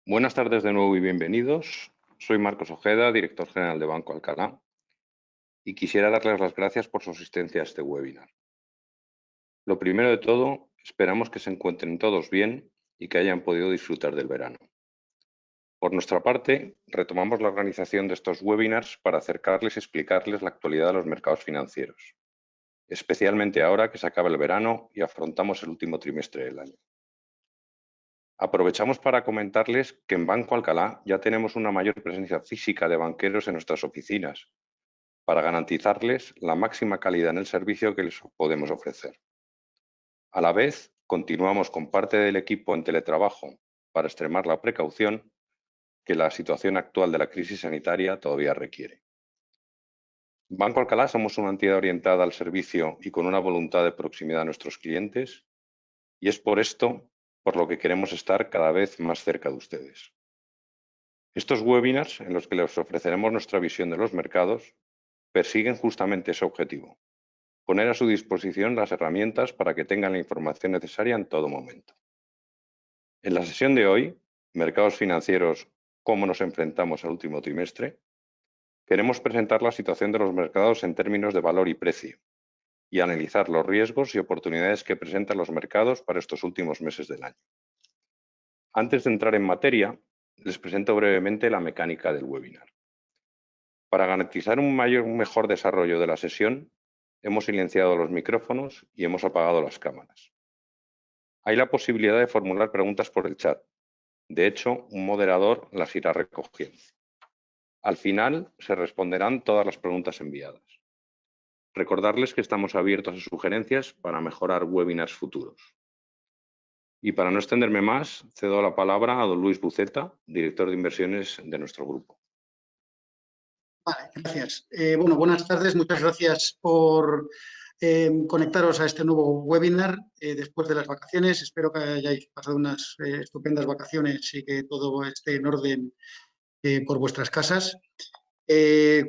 Buenas tardes de nuevo y bienvenidos. Soy Marcos Ojeda, director general de Banco Alcalá, y quisiera darles las gracias por su asistencia a este webinar. Lo primero de todo, esperamos que se encuentren todos bien y que hayan podido disfrutar del verano. Por nuestra parte, retomamos la organización de estos webinars para acercarles y explicarles la actualidad de los mercados financieros, especialmente ahora que se acaba el verano y afrontamos el último trimestre del año. Aprovechamos para comentarles que en Banco Alcalá ya tenemos una mayor presencia física de banqueros en nuestras oficinas para garantizarles la máxima calidad en el servicio que les podemos ofrecer. A la vez, continuamos con parte del equipo en teletrabajo para extremar la precaución que la situación actual de la crisis sanitaria todavía requiere. Banco Alcalá somos una entidad orientada al servicio y con una voluntad de proximidad a nuestros clientes, y es por esto por lo que queremos estar cada vez más cerca de ustedes. Estos webinars, en los que les ofreceremos nuestra visión de los mercados, persiguen justamente ese objetivo: poner a su disposición las herramientas para que tengan la información necesaria en todo momento. En la sesión de hoy, Mercados Financieros, cómo nos enfrentamos al último trimestre, queremos presentar la situación de los mercados en términos de valor y precio y analizar los riesgos y oportunidades que presentan los mercados para estos últimos meses del año. Antes de entrar en materia, les presento brevemente la mecánica del webinar. Para garantizar un mejor desarrollo de la sesión, hemos silenciado los micrófonos y hemos apagado las cámaras. Hay la posibilidad de formular preguntas por el chat. De hecho, un moderador las irá recogiendo. Al final, se responderán todas las preguntas enviadas. Recordarles que estamos abiertos a sugerencias para mejorar webinars futuros. Y para no extenderme más, cedo la palabra a don Luis Buceta, director de inversiones de nuestro grupo. Vale, gracias. Buenas tardes. Muchas gracias por conectaros a este nuevo webinar después de las vacaciones. Espero que hayáis pasado unas estupendas vacaciones y que todo esté en orden por vuestras casas.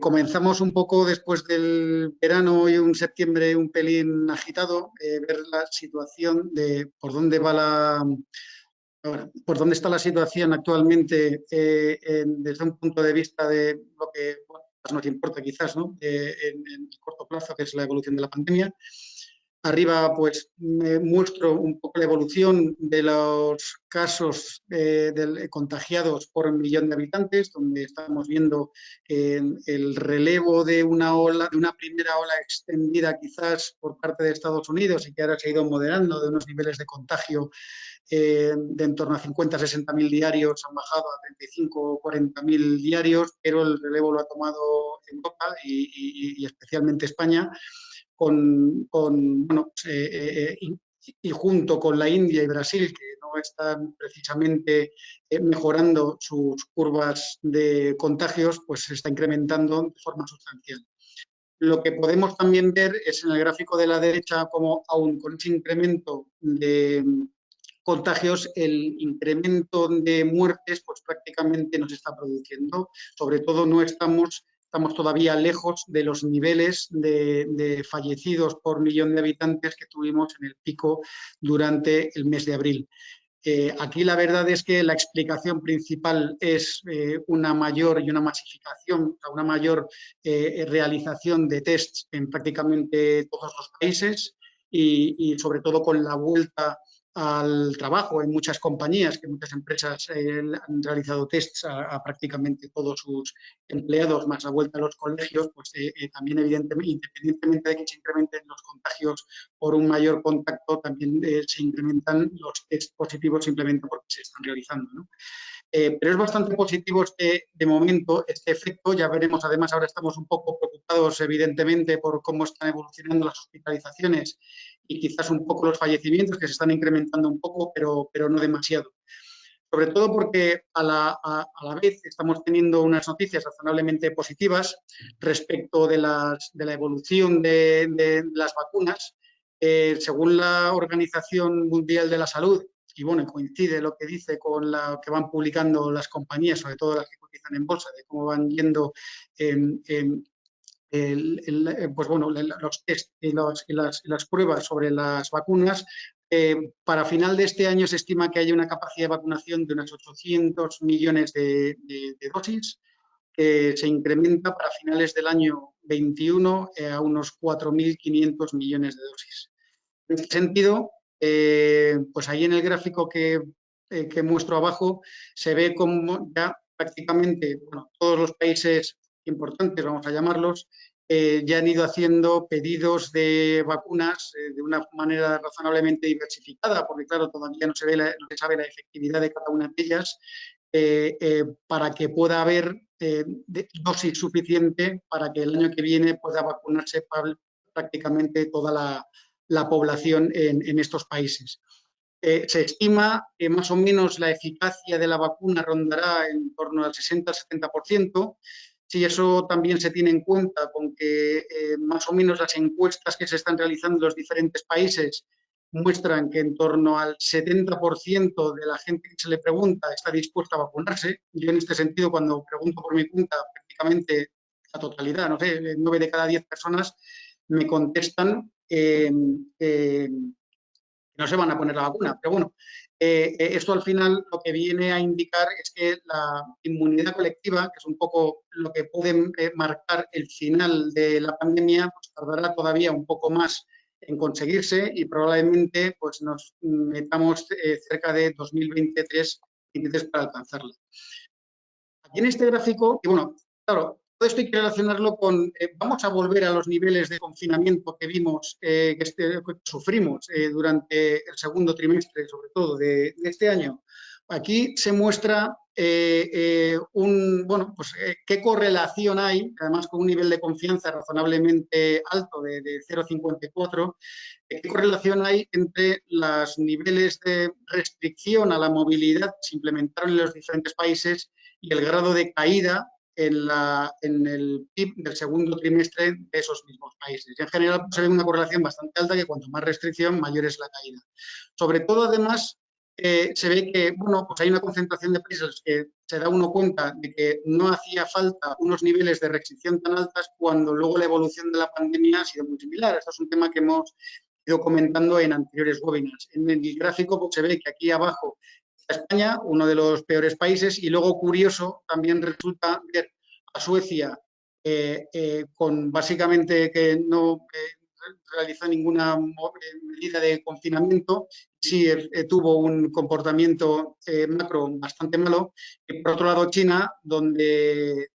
Comenzamos un poco después del verano y un septiembre un pelín agitado, ver la situación de por dónde va por dónde está la situación actualmente desde un punto de vista de lo que más nos importa quizás, ¿no? En el corto plazo, que es la evolución de la pandemia. Arriba, pues, me muestro un poco la evolución de los casos contagiados por millón de habitantes, donde estamos viendo el relevo de una primera ola extendida quizás por parte de Estados Unidos y que ahora se ha ido moderando, de unos niveles de contagio de en torno a 50 a 60.000 diarios, han bajado a 35 o 40.000 diarios, pero el relevo lo ha tomado Europa y especialmente España, y junto con la India y Brasil, que no están precisamente mejorando sus curvas de contagios, pues se está incrementando de forma sustancial. Lo que podemos también ver es en el gráfico de la derecha como aún con ese incremento de contagios, el incremento de muertes pues prácticamente no se está produciendo. Sobre todo no estamos todavía lejos de los niveles de fallecidos por millón de habitantes que tuvimos en el pico durante el mes de abril. Aquí la verdad es que la explicación principal es una mayor y una masificación, una mayor realización de tests en prácticamente todos los países y sobre todo con la vuelta al trabajo en muchas compañías, que muchas empresas han realizado tests a prácticamente todos sus empleados, más la vuelta a los colegios, pues también evidentemente, independientemente de que se incrementen los contagios por un mayor contacto, también se incrementan los test positivos simplemente porque se están realizando, ¿no? Pero es bastante positivo de momento este efecto. Ya veremos, además ahora estamos un poco preocupados evidentemente por cómo están evolucionando las hospitalizaciones y quizás un poco los fallecimientos, que se están incrementando un poco, pero no demasiado. Sobre todo porque a la vez estamos teniendo unas noticias razonablemente positivas respecto de la evolución de las vacunas. Según la Organización Mundial de la Salud, y bueno, coincide lo que dice con lo que van publicando las compañías, sobre todo las que cotizan en bolsa, de cómo van yendo pues bueno, los test y las pruebas sobre las vacunas, Para final de este año se estima que haya una capacidad de vacunación de unos 800 millones de dosis, que se incrementa para finales del año 21 a unos 4.500 millones de dosis. En este sentido, pues ahí en el gráfico que muestro abajo se ve como ya prácticamente todos los países importantes, vamos a llamarlos, ya han ido haciendo pedidos de vacunas de una manera razonablemente diversificada, porque claro, todavía no se sabe la efectividad de cada una de ellas, para que pueda haber dosis suficiente para que el año que viene pueda vacunarse prácticamente toda la población en estos países. Se estima que más o menos la eficacia de la vacuna rondará en torno al 60-70%. Si eso también se tiene en cuenta con que más o menos las encuestas que se están realizando en los diferentes países muestran que en torno al 70% de la gente que se le pregunta está dispuesta a vacunarse. Yo en este sentido, cuando pregunto por mi cuenta, prácticamente la totalidad, no sé, 9 de cada 10 personas me contestan no se van a poner la vacuna. Pero bueno, esto al final lo que viene a indicar es que la inmunidad colectiva, que es un poco lo que puede marcar el final de la pandemia, pues tardará todavía un poco más en conseguirse y probablemente pues nos metamos cerca de 2023 para alcanzarla. Aquí en este gráfico, y bueno, claro, todo esto hay que relacionarlo con, vamos a volver a los niveles de confinamiento que vimos, que sufrimos durante el segundo trimestre, sobre todo, de este año. Aquí se muestra qué correlación hay, además con un nivel de confianza razonablemente alto de 0,54, qué correlación hay entre los niveles de restricción a la movilidad que se implementaron en los diferentes países y el grado de caída en el PIB del segundo trimestre de esos mismos países. Y en general se ve una correlación bastante alta, que cuanto más restricción, mayor es la caída. Sobre todo, además, se ve que pues hay una concentración de países que se da uno cuenta de que no hacía falta unos niveles de restricción tan altas cuando luego la evolución de la pandemia ha sido muy similar. Esto es un tema que hemos ido comentando en anteriores webinars. En el gráfico pues, se ve que aquí abajo está España, uno de los peores países, y luego curioso también resulta ver a Suecia con básicamente que no realizó ninguna medida de confinamiento, sí tuvo un comportamiento macro bastante malo, y por otro lado China, donde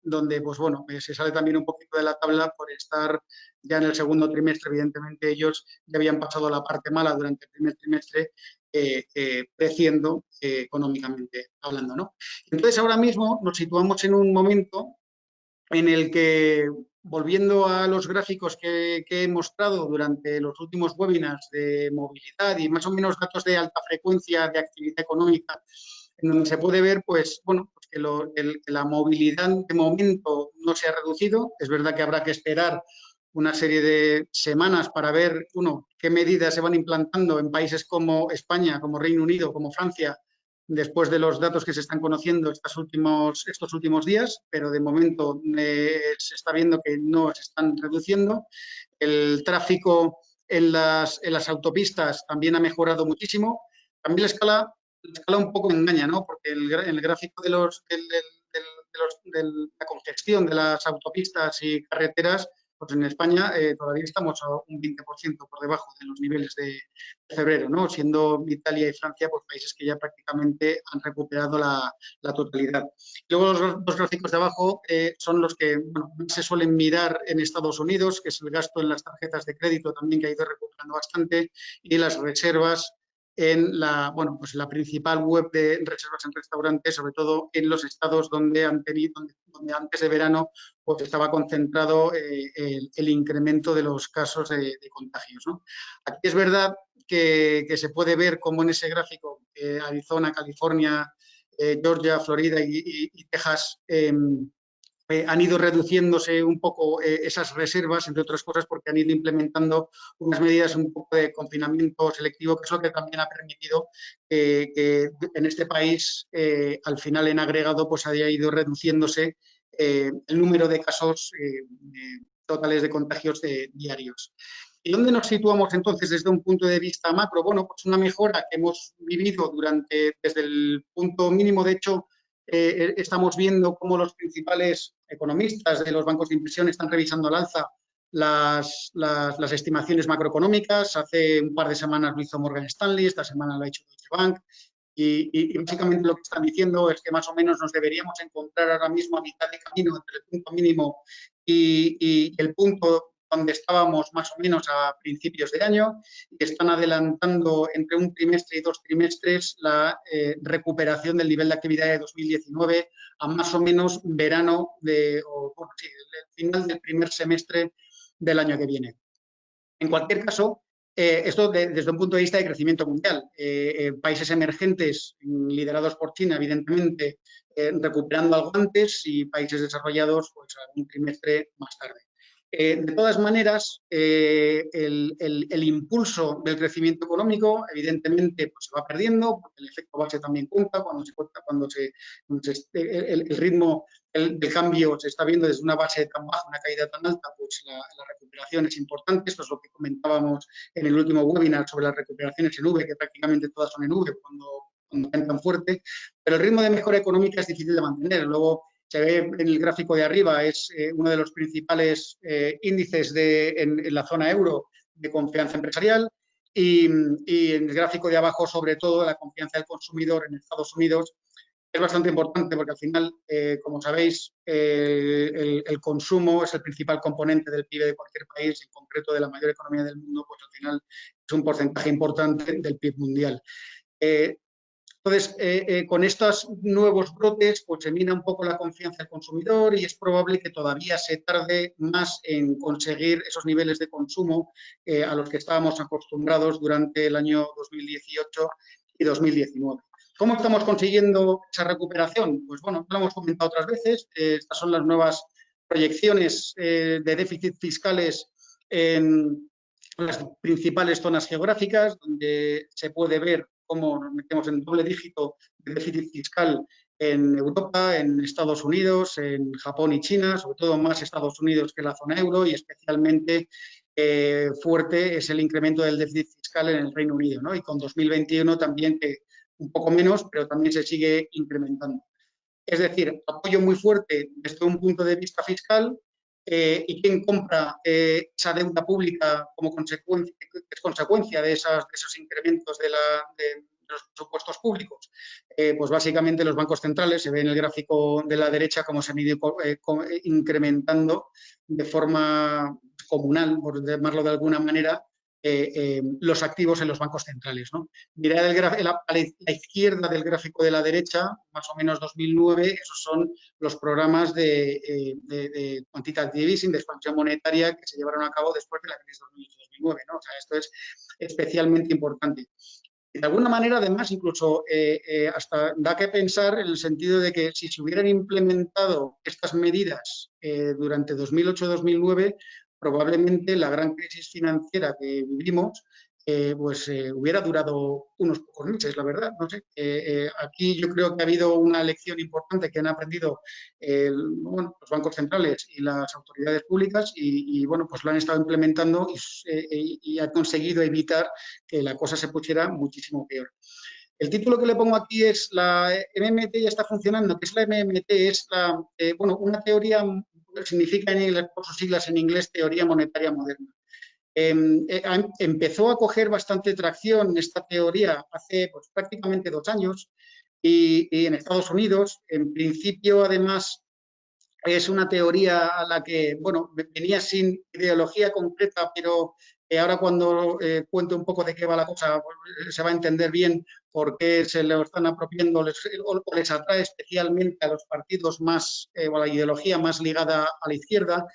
pues bueno, se sale también un poquito de la tabla por estar ya en el segundo trimestre. Evidentemente ellos ya habían pasado la parte mala durante el primer trimestre, creciendo económicamente hablando, ¿no? Entonces ahora mismo nos situamos en un momento en el que, volviendo a los gráficos que he mostrado durante los últimos webinars de movilidad y más o menos datos de alta frecuencia de actividad económica, en donde se puede ver pues que la movilidad de momento no se ha reducido. Es verdad que habrá que esperar una serie de semanas para ver, qué medidas se van implantando en países como España, como Reino Unido, como Francia, después de los datos que se están conociendo estos últimos días, pero de momento se está viendo que no se están reduciendo. El tráfico en las autopistas también ha mejorado muchísimo. También la escala un poco engaña, ¿no? Porque en el gráfico de la congestión de las autopistas y carreteras, pues en España todavía estamos a un 20% por debajo de los niveles de febrero, ¿no? Siendo Italia y Francia pues, países que ya prácticamente han recuperado la totalidad. Luego los dos gráficos de abajo son los que se suelen mirar en Estados Unidos, que es el gasto en las tarjetas de crédito también, que ha ido recuperando bastante, y las reservas en la principal web de reservas en restaurantes, sobre todo en los estados donde antes de verano pues estaba concentrado el incremento de los casos de contagios, ¿no? Aquí es verdad que se puede ver como en ese gráfico Arizona, California, Georgia, Florida y Texas han ido reduciéndose un poco esas reservas, entre otras cosas porque han ido implementando unas medidas un poco de confinamiento selectivo, que es lo que también ha permitido que en este país, al final en agregado, pues haya ido reduciéndose el número de casos totales de contagios diarios. ¿Y dónde nos situamos entonces desde un punto de vista macro? Bueno, pues una mejora que hemos vivido desde el punto mínimo. De hecho, estamos viendo cómo los principales economistas de los bancos de inversión están revisando al alza las estimaciones macroeconómicas. Hace un par de semanas lo hizo Morgan Stanley, esta semana lo ha hecho Deutsche Bank. Y básicamente lo que están diciendo es que más o menos nos deberíamos encontrar ahora mismo a mitad de camino entre el punto mínimo y el punto donde estábamos más o menos a principios de año, y están adelantando entre un trimestre y 2 trimestres la recuperación del nivel de actividad de 2019 a más o menos verano el final del primer semestre del año que viene. En cualquier caso, esto desde un punto de vista de crecimiento mundial. Países emergentes, liderados por China, evidentemente, recuperando algo antes, y países desarrollados, pues un trimestre más tarde. De todas maneras, el impulso del crecimiento económico, evidentemente, pues, se va perdiendo, porque el efecto base también cuenta. El ritmo del cambio se está viendo desde una base tan baja, una caída tan alta, pues la recuperación es importante. Esto es lo que comentábamos en el último webinar sobre las recuperaciones en V, que prácticamente todas son en V cuando caen tan fuerte, pero el ritmo de mejora económica es difícil de mantener. Luego, se ve en el gráfico de arriba, es uno de los principales índices en la zona euro de confianza empresarial, y en el gráfico de abajo, sobre todo, la confianza del consumidor en Estados Unidos. Es bastante importante porque al final, como sabéis, el consumo es el principal componente del PIB de cualquier país, en concreto de la mayor economía del mundo, pues al final es un porcentaje importante del PIB mundial. Entonces, con estos nuevos brotes, pues se mina un poco la confianza del consumidor, y es probable que todavía se tarde más en conseguir esos niveles de consumo a los que estábamos acostumbrados durante el año 2018 y 2019. ¿Cómo estamos consiguiendo esa recuperación? Pues bueno, lo hemos comentado otras veces. Estas son las nuevas proyecciones de déficit fiscales en las principales zonas geográficas, donde se puede ver cómo nos metemos en doble dígito de déficit fiscal en Europa, en Estados Unidos, en Japón y China, sobre todo más Estados Unidos que la zona euro, y especialmente fuerte es el incremento del déficit fiscal en el Reino Unido, ¿no? Y con 2021 también, que un poco menos, pero también se sigue incrementando. Es decir, apoyo muy fuerte desde un punto de vista fiscal, y quien compra esa deuda pública como consecuencia de esos incrementos de los presupuestos públicos. Pues básicamente los bancos centrales. Se ve en el gráfico de la derecha cómo se han ido incrementando de forma comunal, por llamarlo de alguna manera, los activos en los bancos centrales, ¿no? Mirad a la izquierda del gráfico de la derecha, más o menos 2009, esos son los programas de quantitative easing, de expansión monetaria, que se llevaron a cabo después de la crisis 2008-2009, ¿no? O sea, esto es especialmente importante. De alguna manera, además, incluso hasta da que pensar en el sentido de que si se hubieran implementado estas medidas durante 2008-2009, probablemente la gran crisis financiera que vivimos hubiera durado unos pocos meses, la verdad. No sé. Aquí yo creo que ha habido una lección importante que han aprendido los bancos centrales y las autoridades públicas, y bueno, pues lo han estado implementando, y ha conseguido evitar que la cosa se pusiera muchísimo peor. El título que le pongo aquí es: la MMT ya está funcionando. ¿Qué es la MMT? Es una teoría, significa por sus siglas en inglés, teoría monetaria moderna. Empezó a coger bastante tracción esta teoría hace prácticamente 2 años, y en Estados Unidos. En principio, además, es una teoría a la que, venía sin ideología concreta, pero ahora, cuando cuento un poco de qué va la cosa, se va a entender bien por qué se lo están apropiando, o les atrae especialmente a los partidos más, o a la ideología más ligada a la izquierda.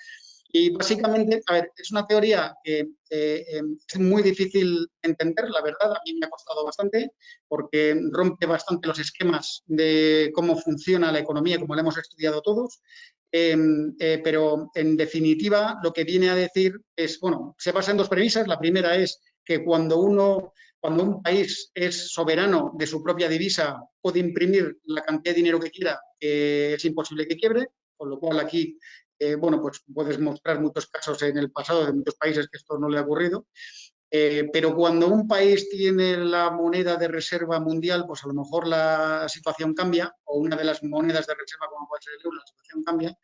Y básicamente, a ver, es una teoría que es muy difícil entender, la verdad. A mí me ha costado bastante, porque rompe bastante los esquemas de cómo funciona la economía, como la hemos estudiado todos. Pero en definitiva, lo que viene a decir es, se basa en 2 premisas. La primera es que cuando un país es soberano de su propia divisa, puede imprimir la cantidad de dinero que quiera, que es imposible que quiebre, con lo cual aquí bueno, pues puedes mostrar muchos casos en el pasado de muchos países que esto no le ha ocurrido. Pero cuando un país tiene la moneda de reserva mundial, pues a lo mejor la situación cambia, o una de las monedas de reserva como puede ser el euro, la situación cambia.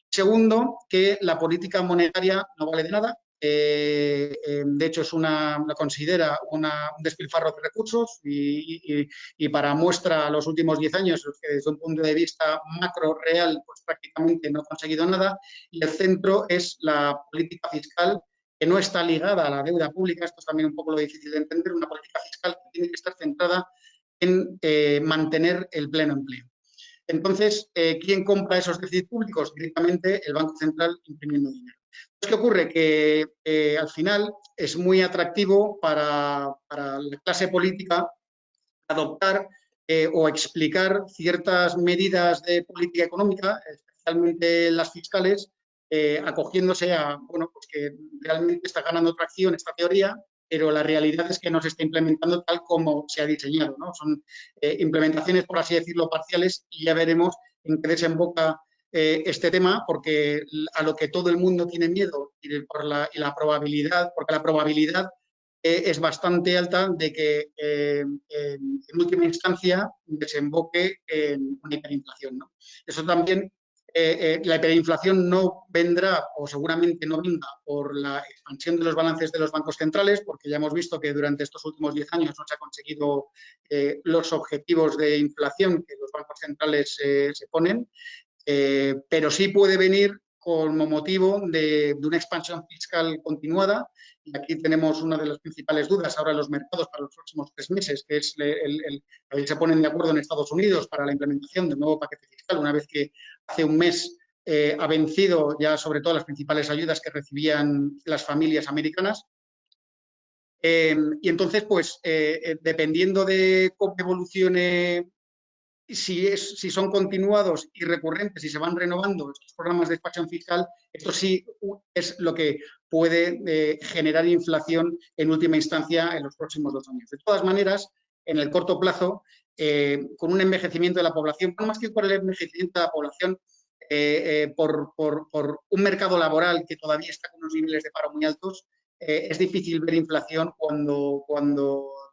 Segundo, que la política monetaria no vale de nada. De hecho, la considera un despilfarro de recursos y para muestra los últimos 10 años, que desde un punto de vista macro real, pues prácticamente no ha conseguido nada. Y el centro es la política fiscal, que no está ligada a la deuda pública. Esto es también un poco lo difícil de entender. Una política fiscal que tiene que estar centrada en mantener el pleno empleo. Entonces, ¿quién compra esos déficits públicos? Directamente el Banco Central imprimiendo dinero. ¿Qué ocurre? Que al final es muy atractivo para la clase política adoptar o explicar ciertas medidas de política económica, especialmente las fiscales, acogiéndose a, bueno, pues que realmente está ganando tracción esta teoría, pero la realidad es que no se está implementando tal como se ha diseñado, ¿no? Son implementaciones, por así decirlo, parciales, y ya veremos en qué desemboca este tema, porque a lo que todo el mundo tiene miedo y la probabilidad, porque la probabilidad es bastante alta de que en última instancia desemboque en una hiperinflación, ¿no? Eso también, la hiperinflación no vendrá o seguramente no venga por la expansión de los balances de los bancos centrales, porque ya hemos visto que durante estos últimos 10 años no se ha conseguido los objetivos de inflación que los bancos centrales se ponen, pero sí puede venir como motivo de una expansión fiscal continuada. Y aquí tenemos una de las principales dudas ahora en los mercados para los próximos 3 meses, que es a ver si se ponen de acuerdo en Estados Unidos para la implementación del nuevo paquete fiscal, una vez que hace un mes ha vencido ya sobre todo las principales ayudas que recibían las familias americanas. Y entonces, pues, dependiendo de cómo evolucione, si son continuados y recurrentes y se van renovando estos programas de expansión fiscal, esto sí es lo que puede generar inflación en última instancia en los próximos 2 años. De todas maneras, en el corto plazo, con un envejecimiento de la población, más que por el envejecimiento de la población, por un mercado laboral que todavía está con unos niveles de paro muy altos, es difícil ver inflación cuando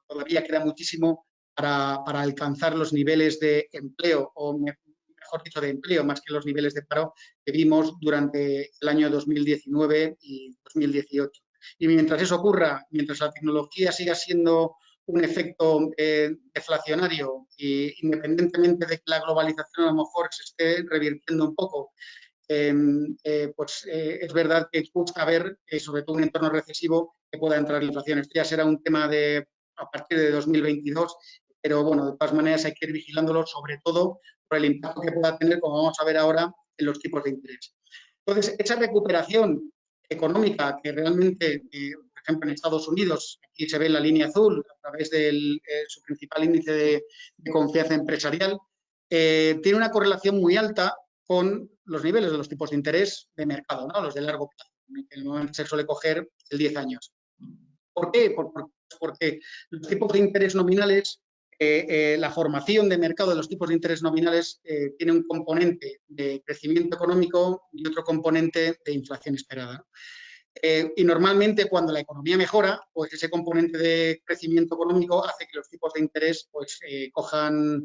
todavía queda muchísimo para alcanzar los niveles de empleo, o mejor dicho, de empleo, más que los niveles de paro que vimos durante el año 2019 y 2018. Y mientras eso ocurra, mientras la tecnología siga siendo un efecto deflacionario, e independientemente de que la globalización a lo mejor se esté revirtiendo un poco, pues es verdad que cuesta ver, sobre todo en un entorno recesivo, que pueda entrar la inflación. Esto ya será un tema a partir de 2022, pero bueno, de todas maneras hay que ir vigilándolo, sobre todo por el impacto que pueda tener, como vamos a ver ahora, en los tipos de interés. Entonces, esa recuperación económica que realmente, por ejemplo, en Estados Unidos, aquí se ve en la línea azul, a través de su principal índice de confianza empresarial, tiene una correlación muy alta con los niveles de los tipos de interés de mercado, ¿no? Los de largo plazo, que normalmente se suele coger el 10 años. ¿Por qué? Porque los tipos de interés nominales, la formación de mercado de los tipos de interés nominales tiene un componente de crecimiento económico y otro componente de inflación esperada. Y normalmente cuando la economía mejora, pues ese componente de crecimiento económico hace que los tipos de interés pues, cojan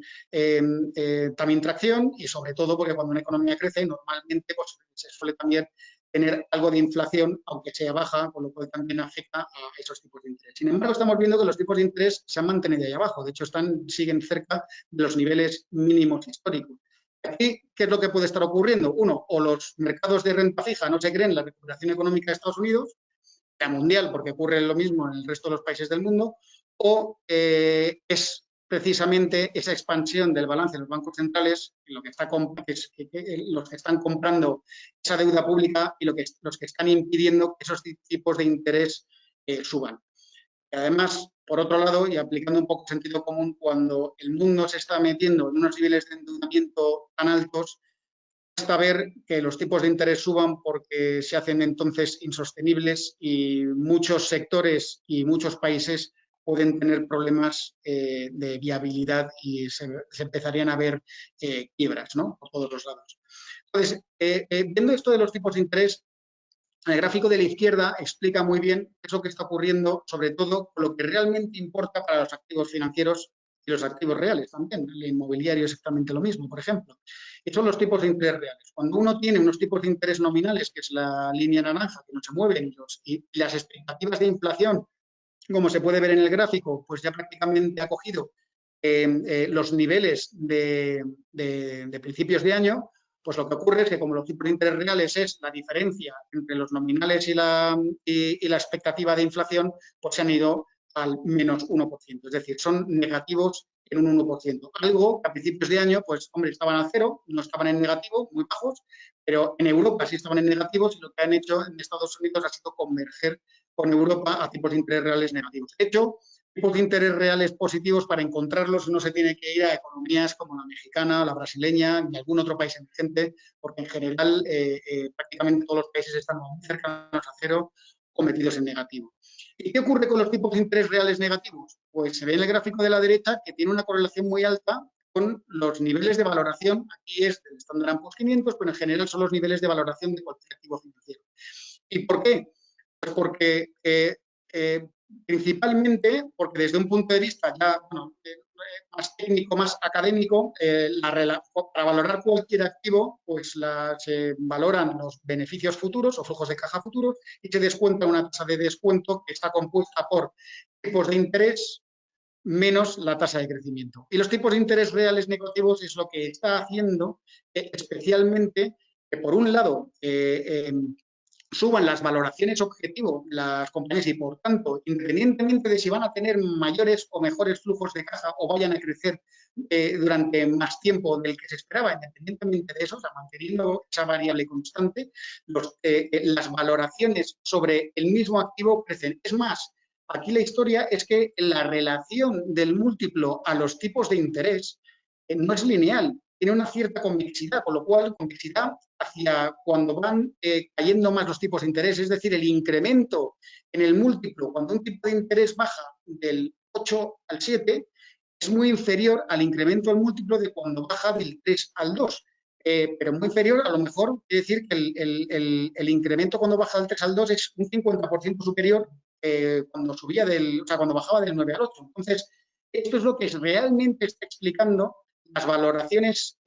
también tracción, y sobre todo porque cuando una economía crece normalmente pues, se suele también tener algo de inflación, aunque sea baja, con lo cual también afecta a esos tipos de interés. Sin embargo, estamos viendo que los tipos de interés se han mantenido ahí abajo, de hecho siguen cerca de los niveles mínimos históricos. Aquí, ¿qué es lo que puede estar ocurriendo? Uno, o los mercados de renta fija no se creen la recuperación económica de Estados Unidos, la mundial, porque ocurre lo mismo en el resto de los países del mundo, o es precisamente esa expansión del balance de los bancos centrales lo que los que están comprando esa deuda pública y los que están impidiendo que esos tipos de interés suban. Y además, por otro lado, y aplicando un poco sentido común, cuando el mundo se está metiendo en unos niveles de endeudamiento tan altos, basta ver que los tipos de interés suban porque se hacen entonces insostenibles y muchos sectores y muchos países pueden tener problemas de viabilidad y se empezarían a ver quiebras, ¿no? Por todos los lados. Entonces, viendo esto de los tipos de interés, el gráfico de la izquierda explica muy bien eso que está ocurriendo, sobre todo con lo que realmente importa para los activos financieros y los activos reales también. El inmobiliario es exactamente lo mismo, por ejemplo. Y son los tipos de interés reales. Cuando uno tiene unos tipos de interés nominales, que es la línea naranja, que no se mueven, y las expectativas de inflación, como se puede ver en el gráfico, pues ya prácticamente ha cogido los niveles de principios de año, pues lo que ocurre es que como los tipos de interés reales es la diferencia entre los nominales y la expectativa de inflación, pues se han ido al menos 1%, es decir, son negativos en un 1%. Algo que a principios de año, pues hombre, estaban a cero, no estaban en negativo, muy bajos, pero en Europa sí estaban en negativos y lo que han hecho en Estados Unidos ha sido converger con Europa a tipos de interés reales negativos. De hecho, tipos de interés reales positivos, para encontrarlos no se tiene que ir a economías como la mexicana, la brasileña, ni algún otro país emergente, porque en general prácticamente todos los países están muy cercanos a cero o metidos en negativo. ¿Y qué ocurre con los tipos de interés reales negativos? Pues se ve en el gráfico de la derecha que tiene una correlación muy alta con los niveles de valoración. Aquí es del Standard & Poor's 500, pero en general son los niveles de valoración de cualquier activo financiero. ¿Y por qué? Pues porque principalmente porque desde un punto de vista ya más técnico, más académico, para valorar cualquier activo, pues se valoran los beneficios futuros o flujos de caja futuros y se descuenta una tasa de descuento que está compuesta por tipos de interés menos la tasa de crecimiento. Y los tipos de interés reales negativos es lo que está haciendo especialmente que, por un lado, suban las valoraciones objetivo las compañías y, por tanto, independientemente de si van a tener mayores o mejores flujos de caja o vayan a crecer durante más tiempo del que se esperaba, independientemente de eso, o sea, manteniendo esa variable constante, las valoraciones sobre el mismo activo crecen. Es más, aquí la historia es que la relación del múltiplo a los tipos de interés no es lineal, tiene una cierta convexidad, con lo cual convexidad hacia cuando van cayendo más los tipos de interés, es decir, el incremento en el múltiplo, cuando un tipo de interés baja del 8 al 7, es muy inferior al incremento del múltiplo de cuando baja del 3 al 2. Pero muy inferior, a lo mejor quiere decir que el incremento cuando baja del 3 al 2 es un 50% superior cuando subía cuando bajaba del 9 al 8. Entonces, esto es lo que realmente está explicando las valoraciones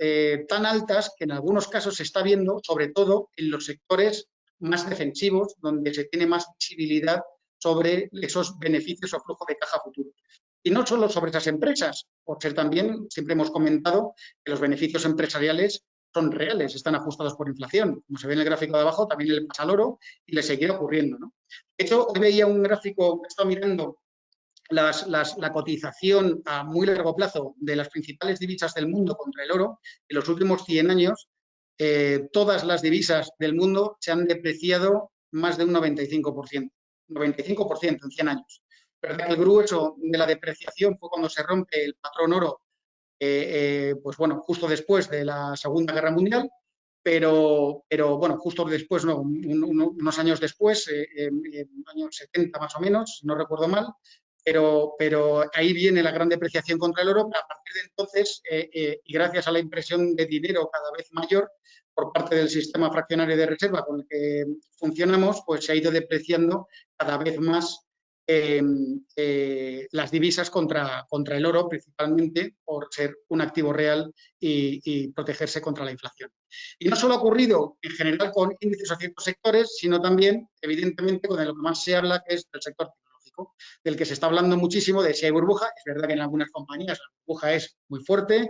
tan altas que en algunos casos se está viendo, sobre todo en los sectores más defensivos, donde se tiene más visibilidad sobre esos beneficios o flujo de caja futuro. Y no solo sobre esas empresas, por ser también, siempre hemos comentado que los beneficios empresariales son reales, están ajustados por inflación. Como se ve en el gráfico de abajo, también le pasa al oro y le seguirá ocurriendo, ¿no? De hecho, hoy veía un gráfico, he estado mirando la cotización a muy largo plazo de las principales divisas del mundo contra el oro. En los últimos 100 años, todas las divisas del mundo se han depreciado más de un 95%. 95% en 100 años. Pero el grueso de la depreciación fue cuando se rompe el patrón oro, pues bueno, justo después de la Segunda Guerra Mundial, pero bueno, justo después, no, unos años después, en años 70 más o menos, no recuerdo mal, pero ahí viene la gran depreciación contra el oro. A partir de entonces, y gracias a la impresión de dinero cada vez mayor por parte del sistema fraccionario de reserva con el que funcionamos, pues se ha ido depreciando cada vez más las divisas contra el oro, principalmente por ser un activo real y protegerse contra la inflación. Y no solo ha ocurrido en general con índices a ciertos sectores, sino también, evidentemente, con lo que más se habla, que es el sector tecnológico, del que se está hablando muchísimo, de si hay burbuja. Es verdad que en algunas compañías la burbuja es muy fuerte,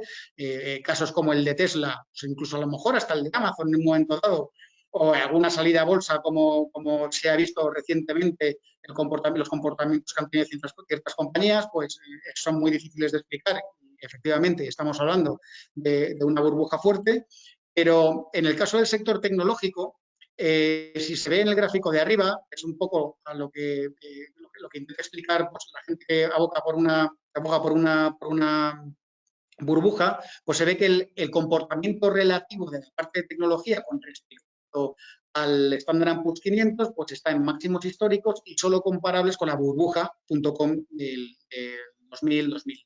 casos como el de Tesla, pues incluso a lo mejor hasta el de Amazon en un momento dado, o alguna salida a bolsa como se ha visto recientemente, los comportamientos que han tenido ciertas compañías, pues son muy difíciles de explicar. Y efectivamente, estamos hablando de una burbuja fuerte, pero en el caso del sector tecnológico, si se ve en el gráfico de arriba, es un poco a lo que intenta explicar, pues la gente que aboga por una burbuja, pues se ve que el comportamiento relativo de la parte de tecnología con respecto al Standard & Poor's 500, pues está en máximos históricos y solo comparables con la burbuja.com del 2000-2002.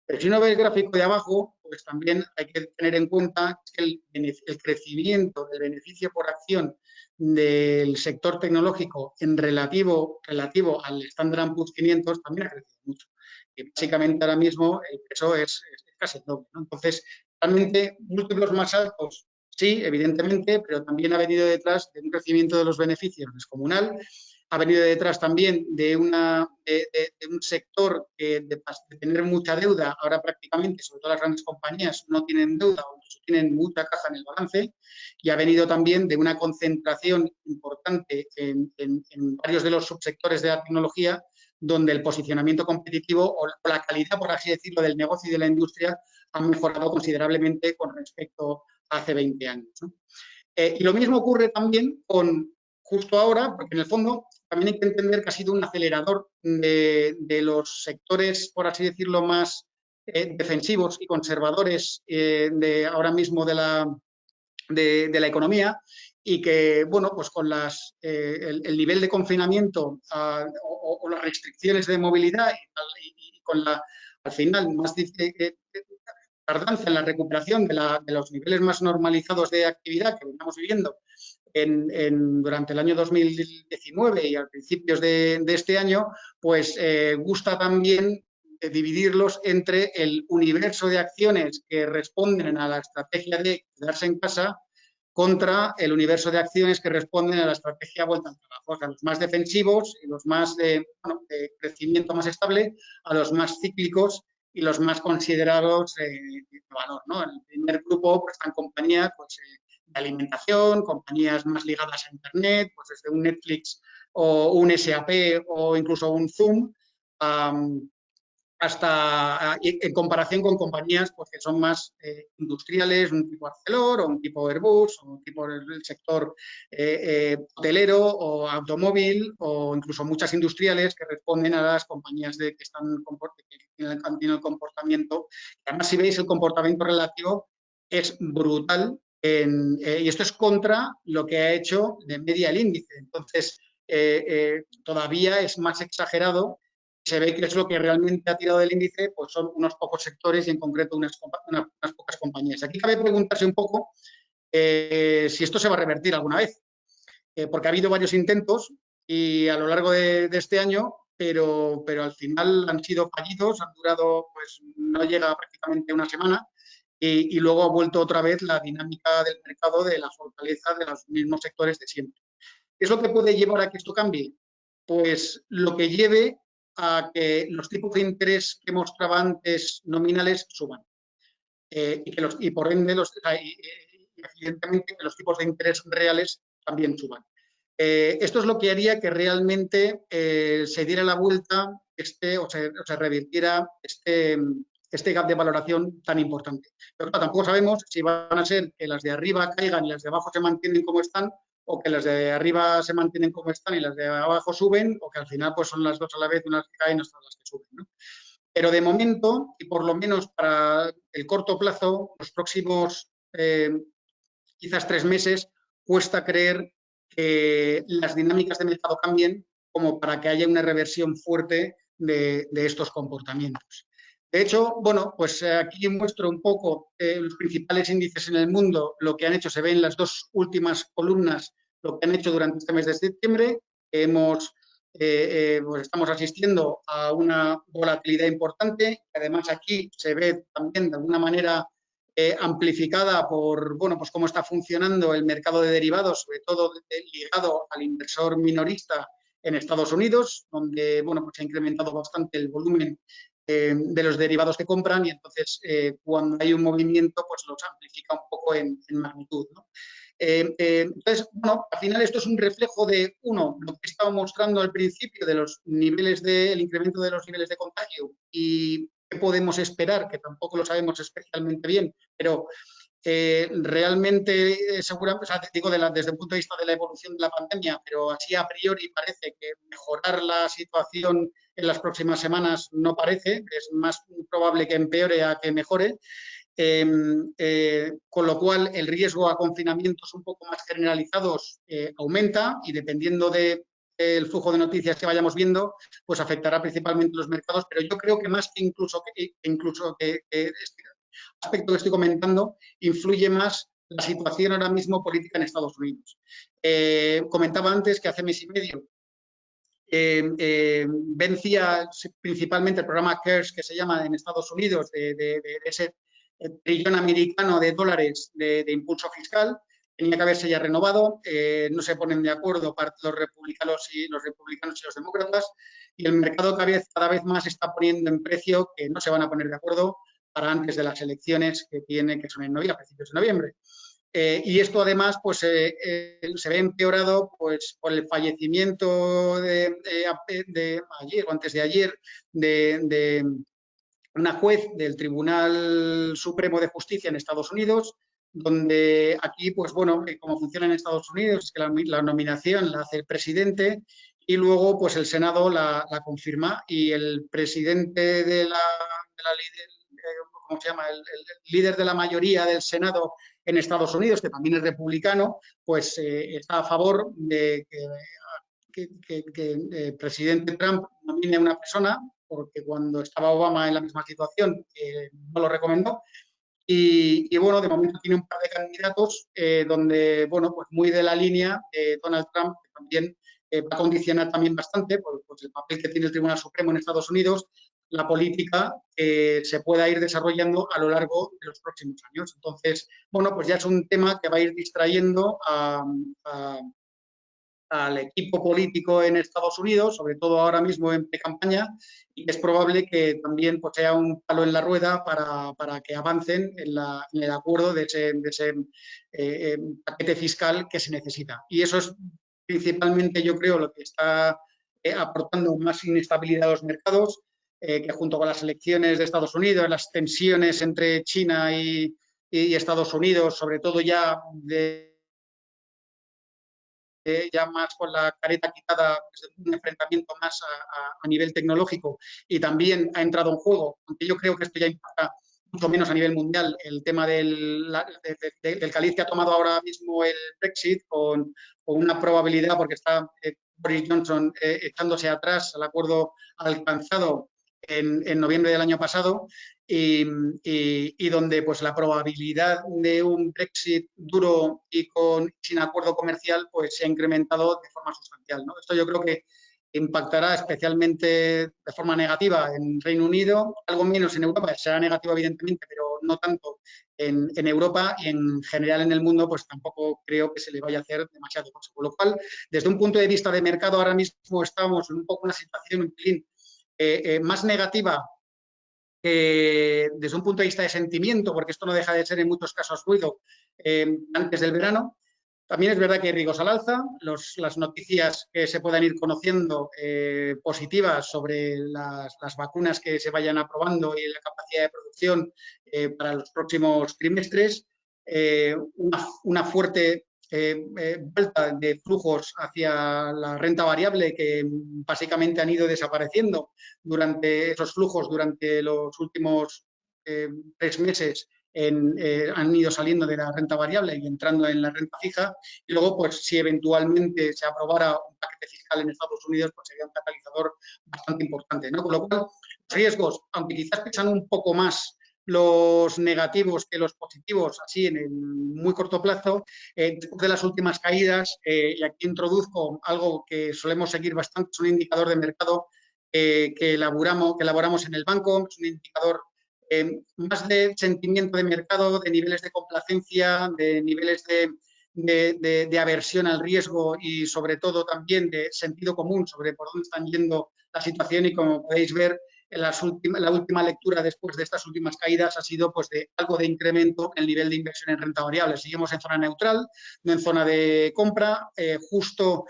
Pero si uno ve el gráfico de abajo, pues también hay que tener en cuenta que el crecimiento del beneficio por acción del sector tecnológico en relativo al Standard & Poor's 500 también ha crecido mucho. Y básicamente ahora mismo el peso es casi el doble, ¿no? Entonces, realmente múltiplos más altos, sí, evidentemente, pero también ha venido detrás de un crecimiento de los beneficios descomunal, ha venido detrás también de un sector que de tener mucha deuda, ahora prácticamente, sobre todo las grandes compañías, no tienen deuda o tienen mucha caja en el balance, y ha venido también de una concentración importante en varios de los subsectores de la tecnología, donde el posicionamiento competitivo o la calidad, por así decirlo, del negocio y de la industria han mejorado considerablemente con respecto a hace 20 años, ¿no? Y lo mismo ocurre también con justo ahora, porque en el fondo también hay que entender que ha sido un acelerador de los sectores, por así decirlo, más defensivos y conservadores de ahora mismo de la economía, y que, bueno, pues con el nivel de confinamiento o las restricciones de movilidad y con al final, más tardanza en la recuperación de los niveles más normalizados de actividad que veníamos viviendo durante el año 2019 y a principios de este año, pues gusta también dividirlos entre el universo de acciones que responden a la estrategia de quedarse en casa contra el universo de acciones que responden a la estrategia vuelta al trabajo, o sea, los más defensivos y los más de crecimiento más estable, a los más cíclicos y los más considerados de valor, ¿no? En el primer grupo pues, están compañías pues, de alimentación, compañías más ligadas a Internet, pues desde un Netflix o un SAP o incluso un Zoom, hasta en comparación con compañías pues, que son más industriales, un tipo Arcelor o un tipo Airbus o un tipo del sector hotelero o automóvil o incluso muchas industriales que responden a las compañías que tienen el comportamiento. Además, si veis el comportamiento relativo es brutal y esto es contra lo que ha hecho de media el índice. Entonces, todavía es más exagerado. Se ve que es lo que realmente ha tirado del índice, pues son unos pocos sectores y en concreto unas pocas compañías. Aquí cabe preguntarse un poco si esto se va a revertir alguna vez, porque ha habido varios intentos y a lo largo de este año, pero al final han sido fallidos, han durado, pues no llega prácticamente una semana y luego ha vuelto otra vez la dinámica del mercado de la fortaleza de los mismos sectores de siempre. ¿Qué es lo que puede llevar a que esto cambie? Pues lo que lleve a que los tipos de interés que mostraba antes nominales suban y por ende evidentemente que los tipos de interés reales también suban. Esto es lo que haría que realmente se diera la vuelta o se revirtiera este gap de valoración tan importante. Pero tampoco sabemos si van a ser que las de arriba caigan y las de abajo se mantienen como están, o que las de arriba se mantienen como están y las de abajo suben, o que al final pues son las dos a la vez, unas que caen y otras las que suben, ¿no? Pero de momento, y por lo menos para el corto plazo, los próximos quizás 3 meses, cuesta creer que las dinámicas de mercado cambien como para que haya una reversión fuerte de estos comportamientos. De hecho, bueno, pues aquí muestro un poco los principales índices en el mundo, lo que han hecho, se ve en las dos últimas columnas, lo que han hecho durante este mes de septiembre. Pues estamos asistiendo a una volatilidad importante. Además, aquí se ve también de alguna manera amplificada por, bueno, pues cómo está funcionando el mercado de derivados, sobre todo ligado al inversor minorista en Estados Unidos, donde, bueno, pues se ha incrementado bastante el volumen de los derivados que compran y entonces cuando hay un movimiento pues los amplifica un poco en magnitud, ¿no? Entonces, bueno, al final esto es un reflejo de, uno, lo que estaba mostrando al principio de los niveles el incremento de los niveles de contagio y qué podemos esperar, que tampoco lo sabemos especialmente bien, pero realmente, seguramente, o sea, digo desde el punto de vista de la evolución de la pandemia, pero así a priori parece que mejorar la situación en las próximas semanas no parece, es más probable que empeore a que mejore. Con lo cual el riesgo a confinamientos un poco más generalizados aumenta y dependiendo del flujo de noticias que vayamos viendo, pues afectará principalmente los mercados, pero yo creo que más que incluso que este aspecto que estoy comentando, influye más la situación ahora mismo política en Estados Unidos. Comentaba antes que hace mes y medio vencía principalmente el programa CARES, que se llama en Estados Unidos, de ese trillón americano de dólares de impulso fiscal. Tenía que haberse ya renovado, no se ponen de acuerdo los republicanos y los demócratas, y el mercado cada vez más está poniendo en precio que no se van a poner de acuerdo para antes de las elecciones que son en noviembre, a principios de noviembre. Y esto además pues, se ve empeorado pues, por el fallecimiento de ayer o antes de ayer de una juez del Tribunal Supremo de Justicia en Estados Unidos, donde aquí, pues bueno, como funciona en Estados Unidos, es que la nominación la hace el presidente y luego pues el Senado la confirma y el presidente de la ¿cómo se llama? El líder de la mayoría del Senado en Estados Unidos, que también es republicano, pues está a favor de que el presidente Trump nomine a una persona, porque cuando estaba Obama en la misma situación no lo recomendó. Y, bueno, de momento tiene un par de candidatos donde, bueno, pues muy de la línea Donald Trump, que también va a condicionar también bastante por pues, el papel que tiene el Tribunal Supremo en Estados Unidos, la política que se pueda ir desarrollando a lo largo de los próximos años. Entonces, bueno, pues ya es un tema que va a ir distrayendo al equipo político en Estados Unidos, sobre todo ahora mismo en pre-campaña, y es probable que también pues, sea un palo en la rueda para que avancen en el acuerdo de ese paquete fiscal que se necesita. Y eso es principalmente, yo creo, lo que está aportando más inestabilidad a los mercados, que junto con las elecciones de Estados Unidos, las tensiones entre China y Estados Unidos, sobre todo ya ya más con la careta quitada, pues, un enfrentamiento más a nivel tecnológico y también ha entrado en juego, aunque yo creo que esto ya impacta mucho menos a nivel mundial, el tema del caliz que ha tomado ahora mismo el Brexit con una probabilidad, porque está Boris Johnson echándose atrás al acuerdo alcanzado en noviembre del año pasado y donde pues la probabilidad de un Brexit duro y sin acuerdo comercial pues se ha incrementado de forma sustancial, ¿no? Esto yo creo que impactará especialmente de forma negativa en Reino Unido, algo menos en Europa, será negativo evidentemente, pero no tanto en Europa y en general en el mundo, pues tampoco creo que se le vaya a hacer demasiado caso. Con lo cual, desde un punto de vista de mercado, ahora mismo estamos en un poco una situación un pelín más negativa desde un punto de vista de sentimiento, porque esto no deja de ser en muchos casos ruido, antes del verano. También es verdad que hay riesgos al alza, las noticias que se puedan ir conociendo positivas sobre las vacunas que se vayan aprobando y la capacidad de producción para los próximos trimestres, una fuerte vuelta de flujos hacia la renta variable que básicamente han ido desapareciendo durante esos flujos durante los últimos 3 meses han ido saliendo de la renta variable y entrando en la renta fija. Y luego, pues si eventualmente se aprobara un paquete fiscal en Estados Unidos, pues sería un catalizador bastante importante, ¿no? Con lo cual, los riesgos, aunque quizás pesan un poco más los negativos que los positivos, así en el muy corto plazo, después de las últimas caídas, y aquí introduzco algo que solemos seguir bastante, es un indicador de mercado que elaboramos en el banco, es un indicador más de sentimiento de mercado, de niveles de complacencia, de niveles de aversión al riesgo y sobre todo también de sentido común sobre por dónde están yendo la situación y como podéis ver, la última lectura después de estas últimas caídas ha sido pues, de algo de incremento en el nivel de inversión en renta variable. Seguimos en zona neutral, no en zona de compra, justo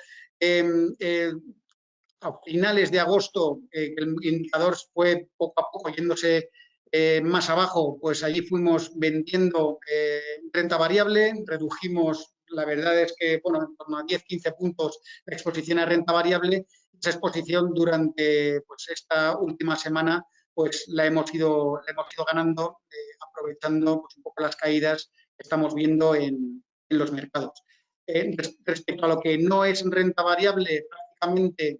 a finales de agosto el indicador fue poco a poco yéndose más abajo, pues allí fuimos vendiendo renta variable, redujimos, la verdad es que, bueno, en torno a 10-15 puntos la exposición a renta variable. Esa exposición durante pues, esta última semana pues la hemos ido ganando, aprovechando pues, un poco las caídas que estamos viendo en los mercados. Respecto a lo que no es renta variable, prácticamente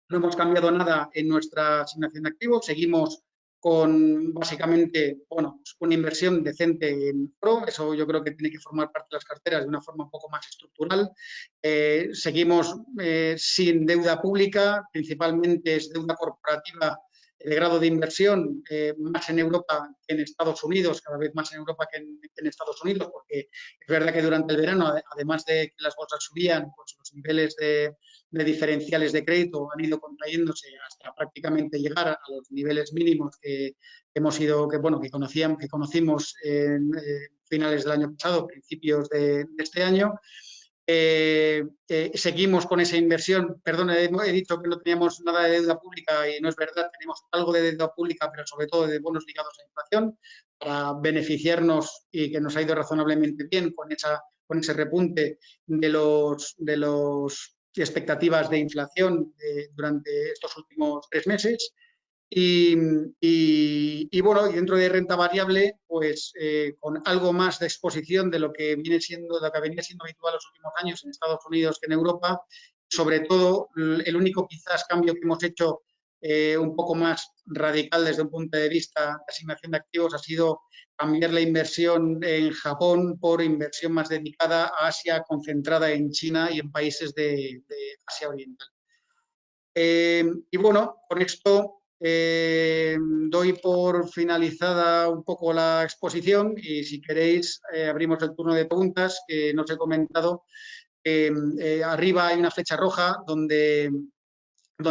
no hemos cambiado nada en nuestra asignación de activos, seguimos con básicamente, bueno, pues una inversión decente en oro, eso yo creo que tiene que formar parte de las carteras de una forma un poco más estructural. Seguimos sin deuda pública, principalmente es deuda corporativa de grado de inversión, más en Europa que en Estados Unidos, cada vez más en Europa que en Estados Unidos, porque es verdad que durante el verano, además de que las bolsas subían, pues los niveles de diferenciales de crédito han ido contrayéndose hasta prácticamente llegar a los niveles mínimos que conocimos en finales del año pasado, principios de este año. Seguimos con esa inversión. Perdón, he dicho que no teníamos nada de deuda pública y no es verdad, tenemos algo de deuda pública, pero sobre todo de bonos ligados a inflación para beneficiarnos y que nos ha ido razonablemente bien con ese repunte de los expectativas de inflación durante estos últimos 3 meses. Y bueno, y dentro de renta variable, pues con algo más de exposición de lo que venía siendo habitual los últimos años en Estados Unidos que en Europa. Sobre todo, el único quizás cambio que hemos hecho un poco más radical desde un punto de vista de asignación de activos ha sido cambiar la inversión en Japón por inversión más dedicada a Asia, concentrada en China y en países de Asia Oriental. Y bueno, con esto doy por finalizada un poco la exposición y si queréis abrimos el turno de preguntas que no os he comentado. Arriba hay una flecha roja donde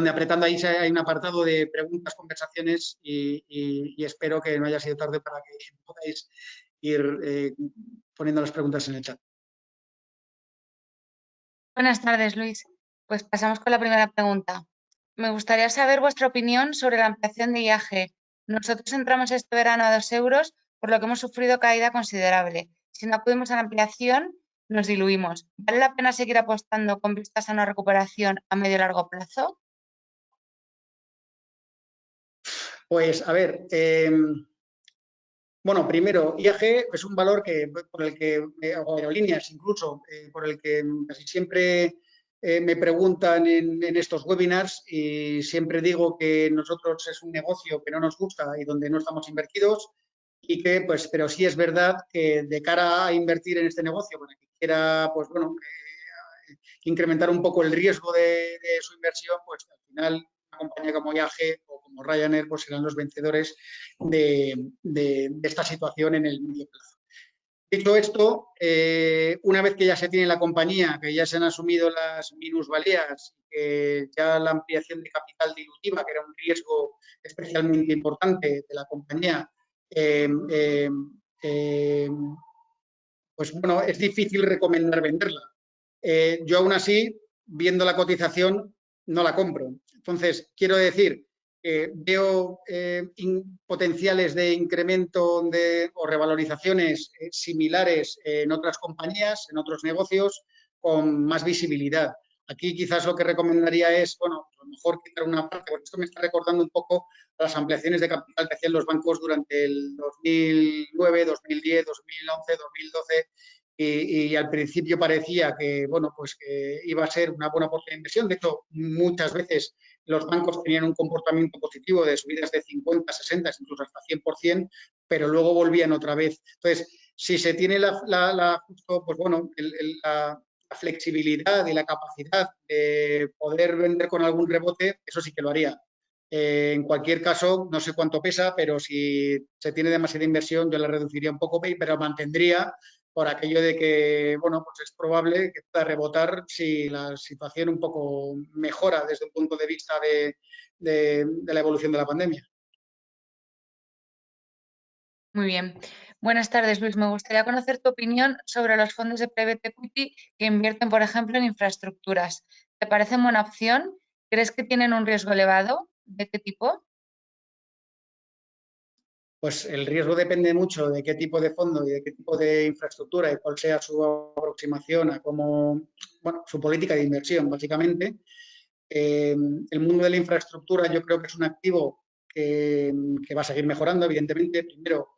apretando ahí hay un apartado de preguntas, conversaciones y espero que no haya sido tarde para que podáis ir poniendo las preguntas en el chat. Buenas tardes, Luis. Pues pasamos con la primera pregunta. Me gustaría saber vuestra opinión sobre la ampliación de IAG. Nosotros entramos este verano a 2 euros, por lo que hemos sufrido caída considerable. Si no acudimos a la ampliación, nos diluimos. ¿Vale la pena seguir apostando con vistas a una recuperación a medio y largo plazo? Pues, a ver, bueno, primero, IAG es un valor por el que, o aerolíneas incluso, por el que casi siempre me preguntan en estos webinars y siempre digo que nosotros es un negocio que no nos gusta y donde no estamos invertidos y que, pues, pero sí es verdad que de cara a invertir en este negocio, para quien quiera, pues, bueno, incrementar un poco el riesgo de su inversión, pues al final una compañía como IAG o como Ryanair pues serán los vencedores de esta situación en el medio plazo. Dicho esto, una vez que ya se tiene la compañía, que ya se han asumido las minusvalías, que ya la ampliación de capital dilutiva, que era un riesgo especialmente importante de la compañía, pues bueno, es difícil recomendar venderla. Yo aún así, viendo la cotización, no la compro. Entonces, quiero decir, veo potenciales de incremento o revalorizaciones similares en otras compañías, en otros negocios, con más visibilidad. Aquí quizás lo que recomendaría es, bueno, a lo mejor quitar una parte, porque esto me está recordando un poco las ampliaciones de capital que hacían los bancos durante el 2009, 2010, 2011, 2012, y al principio parecía que, bueno, pues que iba a ser una buena oportunidad de inversión. De hecho, muchas veces los bancos tenían un comportamiento positivo de subidas de 50, 60, incluso hasta 100%, pero luego volvían otra vez. Entonces, si se tiene justo, pues bueno, la flexibilidad y la capacidad de poder vender con algún rebote, eso sí que lo haría. En cualquier caso, no sé cuánto pesa, pero si se tiene demasiada inversión, yo la reduciría un poco, pero mantendría por aquello de que, bueno, pues es probable que pueda rebotar si la situación un poco mejora desde un punto de vista de la evolución de la pandemia. Muy bien. Buenas tardes, Luis. Me gustaría conocer tu opinión sobre los fondos de private equity que invierten, por ejemplo, en infraestructuras. ¿Te parecen buena opción? ¿Crees que tienen un riesgo elevado? ¿De qué tipo? Pues el riesgo depende mucho de qué tipo de fondo y de qué tipo de infraestructura y cuál sea su aproximación a cómo, bueno, su política de inversión, básicamente. El mundo de la infraestructura yo creo que es un activo que va a seguir mejorando, evidentemente. Primero,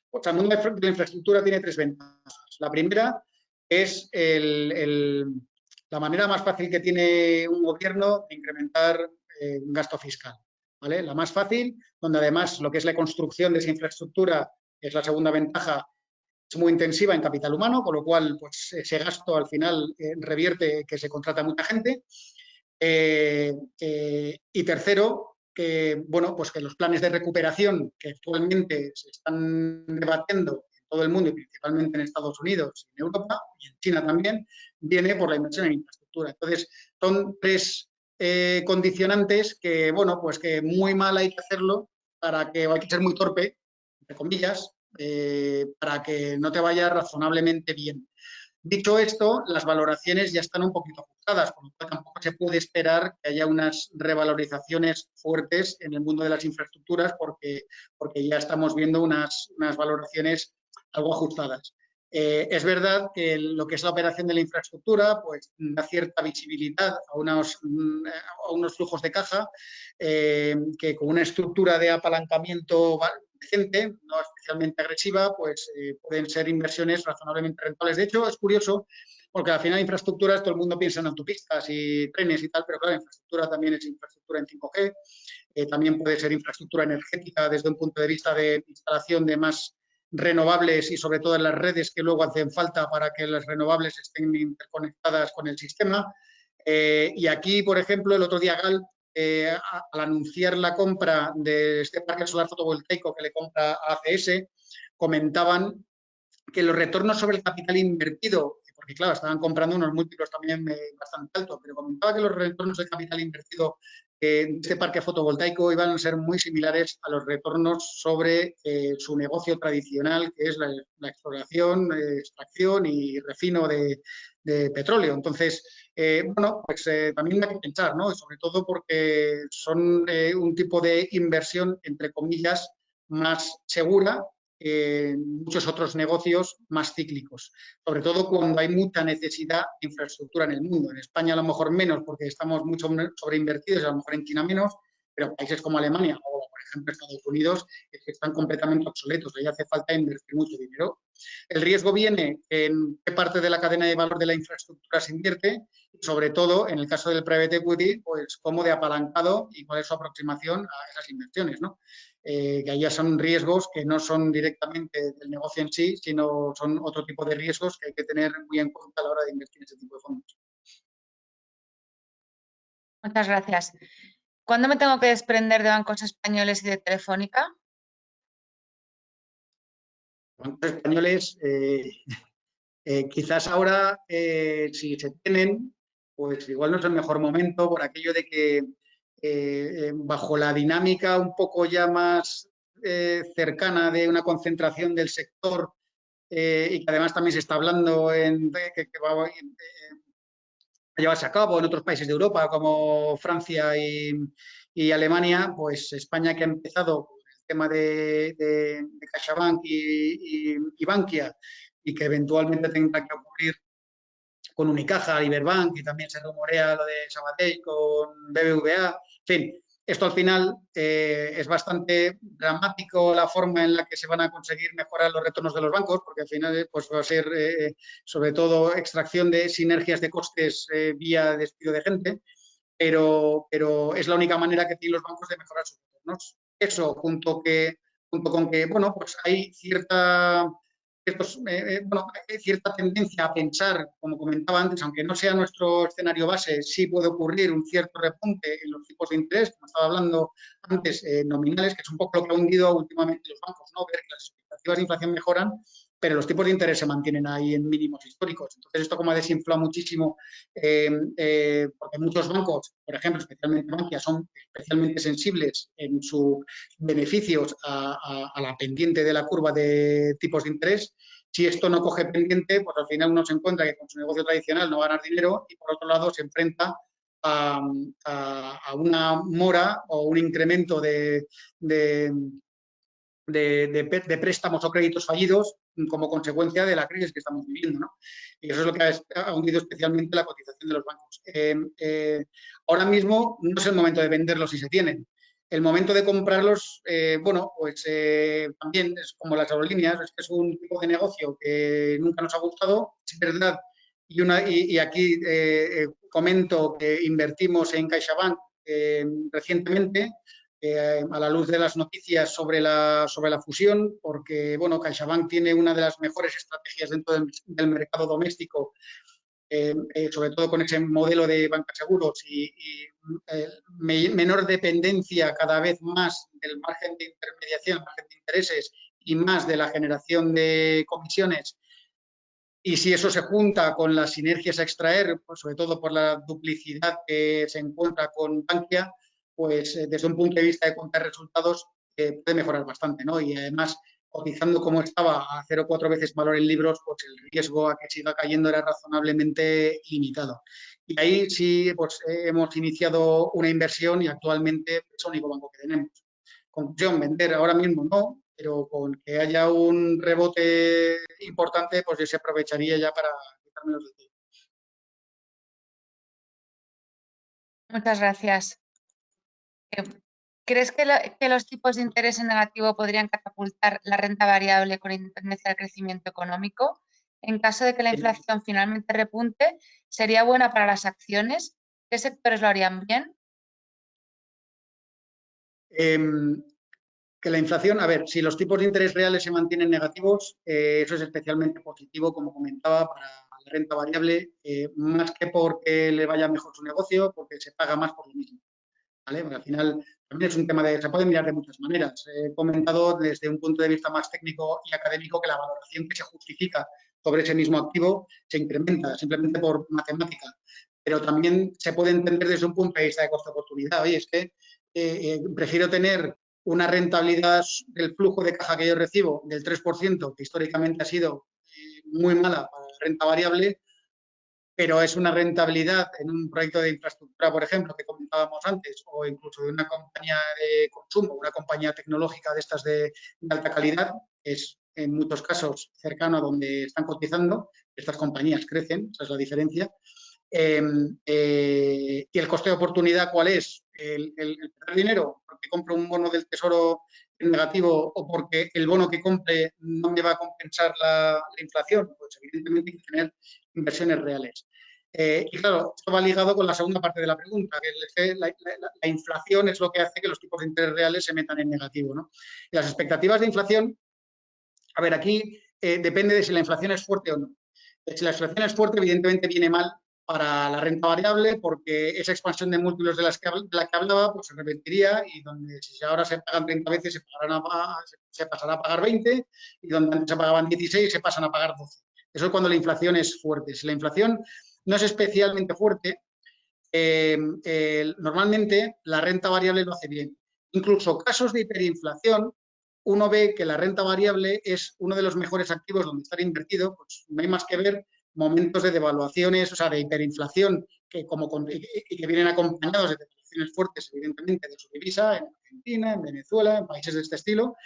porque el mundo de la infraestructura tiene 3 ventajas. La primera es la manera más fácil que tiene un gobierno de incrementar un gasto fiscal, ¿vale? La más fácil, donde además lo que es la construcción de esa infraestructura, que es la segunda ventaja, es muy intensiva en capital humano, con lo cual pues, ese gasto al final revierte que se contrata mucha gente. Y tercero, que, bueno, pues que los planes de recuperación que actualmente se están debatiendo en todo el mundo y principalmente en Estados Unidos y en Europa y en China también, viene por la inversión en infraestructura. Entonces, son 3 condicionantes que, bueno, pues que muy mal hay que hacerlo para que, o hay que ser muy torpe, entre comillas, para que no te vaya razonablemente bien. Dicho esto, las valoraciones ya están un poquito ajustadas, por lo cual tampoco se puede esperar que haya unas revalorizaciones fuertes en el mundo de las infraestructuras porque ya estamos viendo unas valoraciones algo ajustadas. Es verdad que lo que es la operación de la infraestructura pues, da cierta visibilidad a unos flujos de caja que con una estructura de apalancamiento decente, no especialmente agresiva, pues pueden ser inversiones razonablemente rentables. De hecho, es curioso porque al final infraestructuras, todo el mundo piensa en autopistas y trenes y tal, pero claro, infraestructura también es infraestructura en 5G, también puede ser infraestructura energética desde un punto de vista de instalación de más renovables y sobre todo en las redes que luego hacen falta para que las renovables estén interconectadas con el sistema. Y aquí, por ejemplo, el otro día Gal, al anunciar la compra de este parque solar fotovoltaico que le compra a ACS, comentaban que los retornos sobre el capital invertido, porque claro, estaban comprando unos múltiplos también bastante altos, pero comentaba que los retornos del capital invertido de este parque fotovoltaico iban a ser muy similares a los retornos sobre su negocio tradicional, que es la exploración, extracción y refino de petróleo. Entonces, bueno, pues también hay que pensar, ¿no? Y sobre todo porque son un tipo de inversión, entre comillas, más segura muchos otros negocios más cíclicos, sobre todo cuando hay mucha necesidad de infraestructura en el mundo. En España a lo mejor menos porque estamos mucho sobreinvertidos, a lo mejor en China menos, pero países como Alemania o, por ejemplo, Estados Unidos están completamente obsoletos. Ahí hace falta invertir mucho dinero. El riesgo viene en qué parte de la cadena de valor de la infraestructura se invierte y, sobre todo, en el caso del private equity, pues cómo de apalancado y cuál es su aproximación a esas inversiones, ¿no? Que ahí ya son riesgos que no son directamente del negocio en sí, sino son otro tipo de riesgos que hay que tener muy en cuenta a la hora de invertir en ese tipo de fondos. Muchas gracias. ¿Cuándo me tengo que desprender de bancos españoles y de Telefónica? Bancos españoles, quizás ahora, si se tienen, pues igual no es el mejor momento por aquello de que bajo la dinámica un poco ya más cercana de una concentración del sector y que además también se está hablando que va a llevarse a cabo en otros países de Europa como Francia y Alemania, pues España que ha empezado con el tema de CaixaBank y Bankia y que eventualmente tenga que ocurrir con Unicaja, Iberbank y también se rumorea lo de Sabadell con BBVA. En fin, esto al final es bastante dramático la forma en la que se van a conseguir mejorar los retornos de los bancos, porque al final pues, va a ser sobre todo extracción de sinergias de costes vía despido de gente, pero es la única manera que tienen los bancos de mejorar sus retornos. Eso, junto con que, bueno, pues hay bueno, hay cierta tendencia a pensar, como comentaba antes, aunque no sea nuestro escenario base, sí puede ocurrir un cierto repunte en los tipos de interés, como estaba hablando antes, nominales, que es un poco lo que ha hundido últimamente los bancos, ¿no? Ver que las expectativas de inflación mejoran, pero los tipos de interés se mantienen ahí en mínimos históricos. Entonces, esto como ha desinflado muchísimo, porque muchos bancos, por ejemplo, especialmente Bankia, son especialmente sensibles en sus beneficios a la pendiente de la curva de tipos de interés. Si esto no coge pendiente, pues al final uno se encuentra que con su negocio tradicional no va a ganar dinero y por otro lado se enfrenta a una mora o un incremento de préstamos o créditos fallidos como consecuencia de la crisis que estamos viviendo, ¿no? Y eso es lo que ha hundido especialmente la cotización de los bancos. Ahora mismo no es el momento de venderlos si se tienen. el momento de comprarlos, bueno, pues también es como las aerolíneas, es que es un tipo de negocio que nunca nos ha gustado, es verdad. Y aquí comento que invertimos en CaixaBank recientemente, a la luz de las noticias sobre la fusión, porque bueno, CaixaBank tiene una de las mejores estrategias dentro del mercado doméstico, sobre todo con ese modelo de banca seguros y menor dependencia cada vez más del margen de intermediación, margen de intereses y más de la generación de comisiones. Y si eso se junta con las sinergias a extraer, pues sobre todo por la duplicidad que se encuentra con Bankia, pues desde un punto de vista de cuenta de resultados puede mejorar bastante, ¿no? Y además, cotizando como estaba a 0,4 veces valor en libros, pues el riesgo a que siga cayendo era razonablemente limitado. Y ahí sí pues, hemos iniciado una inversión y actualmente es el único banco que tenemos. Conclusión, vender ahora mismo no, pero con que haya un rebote importante, pues yo se aprovecharía ya para quitarme los detalles. Muchas gracias. ¿Crees que los tipos de interés en negativo podrían catapultar la renta variable con independencia del crecimiento económico? En caso de que la inflación finalmente repunte, ¿sería buena para las acciones? ¿Qué sectores lo harían bien? Que la inflación, a ver, si los tipos de interés reales se mantienen negativos, eso es especialmente positivo, como comentaba, para la renta variable, más que porque le vaya mejor su negocio, porque se paga más por lo mismo. ¿Vale? Porque al final también es un tema se puede mirar de muchas maneras. He comentado desde un punto de vista más técnico y académico que la valoración que se justifica sobre ese mismo activo se incrementa simplemente por matemática. Pero también se puede entender desde un punto de vista de costo-oportunidad. Oye, es que prefiero tener una rentabilidad del flujo de caja que yo recibo del 3%, que históricamente ha sido muy mala para la renta variable, pero es una rentabilidad en un proyecto de infraestructura, por ejemplo, que comentábamos antes, o incluso de una compañía de consumo, una compañía tecnológica de estas de alta calidad, es en muchos casos cercano a donde están cotizando, estas compañías crecen, esa es la diferencia. ¿Y el coste de oportunidad cuál es? El perder dinero porque compro un bono del tesoro en negativo o porque el bono que compre no me va a compensar la inflación. Pues evidentemente hay que tener inversiones reales. Y claro, esto va ligado con la segunda parte de la pregunta, que es la inflación es lo que hace que los tipos de interés reales se metan en negativo, ¿no? Y las expectativas de inflación, a ver, aquí depende de si la inflación es fuerte o no. Si la inflación es fuerte, evidentemente viene mal para la renta variable porque esa expansión de múltiplos de la que hablaba pues se revertiría y donde si ahora se pagan 30 veces se pasará a pagar 20 y donde antes se pagaban 16 se pasan a pagar 12. Eso es cuando la inflación es fuerte. Si la inflación no es especialmente fuerte, normalmente la renta variable lo hace bien. Incluso casos de hiperinflación, uno ve que la renta variable es uno de los mejores activos donde estar invertido, pues no hay más que ver momentos de devaluaciones, o sea, de hiperinflación que vienen acompañados de devaluaciones fuertes, evidentemente, de su divisa, en Argentina, en Venezuela, en países de este estilo,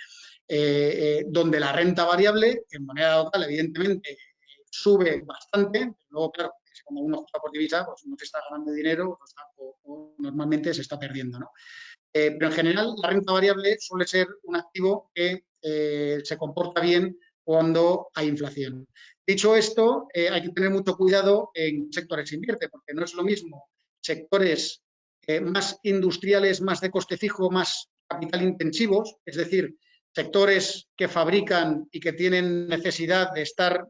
donde la renta variable, en moneda local, evidentemente, sube bastante. Luego, claro, cuando uno juega por divisa, pues no se está ganando dinero o normalmente se está perdiendo, ¿no? Pero en general, la renta variable suele ser un activo que se comporta bien cuando hay inflación. Dicho esto, hay que tener mucho cuidado en qué sectores se invierte, porque no es lo mismo sectores más industriales, más de coste fijo, más capital intensivos, es decir, sectores que fabrican y que tienen necesidad de estar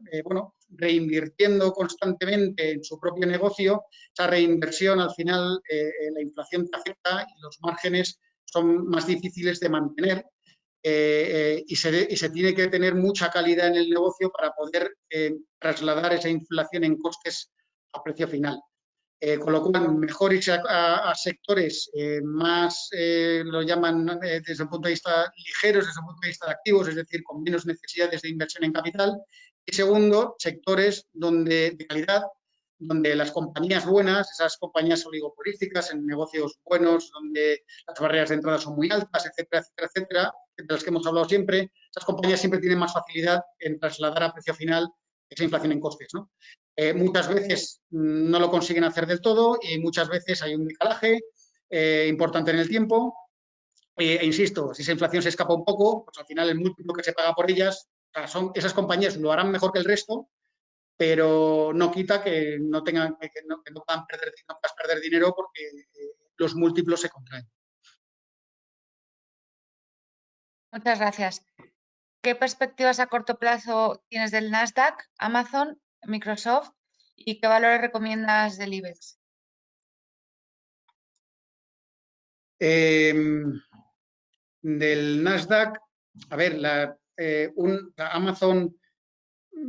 reinvirtiendo constantemente en su propio negocio. Esa reinversión, al final, la inflación te afecta y los márgenes son más difíciles de mantener. Y se tiene que tener mucha calidad en el negocio para poder trasladar esa inflación en costes a precio final. Con lo cual, mejor irse a sectores más, lo llaman desde el punto de vista ligeros, desde el punto de vista de activos, es decir, con menos necesidades de inversión en capital. Y segundo, sectores de calidad, donde las compañías buenas, esas compañías oligopolísticas en negocios buenos, donde las barreras de entrada son muy altas, etcétera, etcétera, etcétera, de las que hemos hablado siempre, esas compañías siempre tienen más facilidad en trasladar a precio final esa inflación en costes, ¿no? Muchas veces no lo consiguen hacer del todo y muchas veces hay un decalaje importante en el tiempo insisto, si esa inflación se escapa un poco, pues al final el múltiplo que se paga por ellas, o sea, esas compañías lo harán mejor que el resto, pero no quita que no tengan, que no puedan perder dinero porque los múltiplos se contraen. Muchas gracias. ¿Qué perspectivas a corto plazo tienes del Nasdaq, Amazon, Microsoft y qué valores recomiendas del IBEX? Del Nasdaq, a ver, Amazon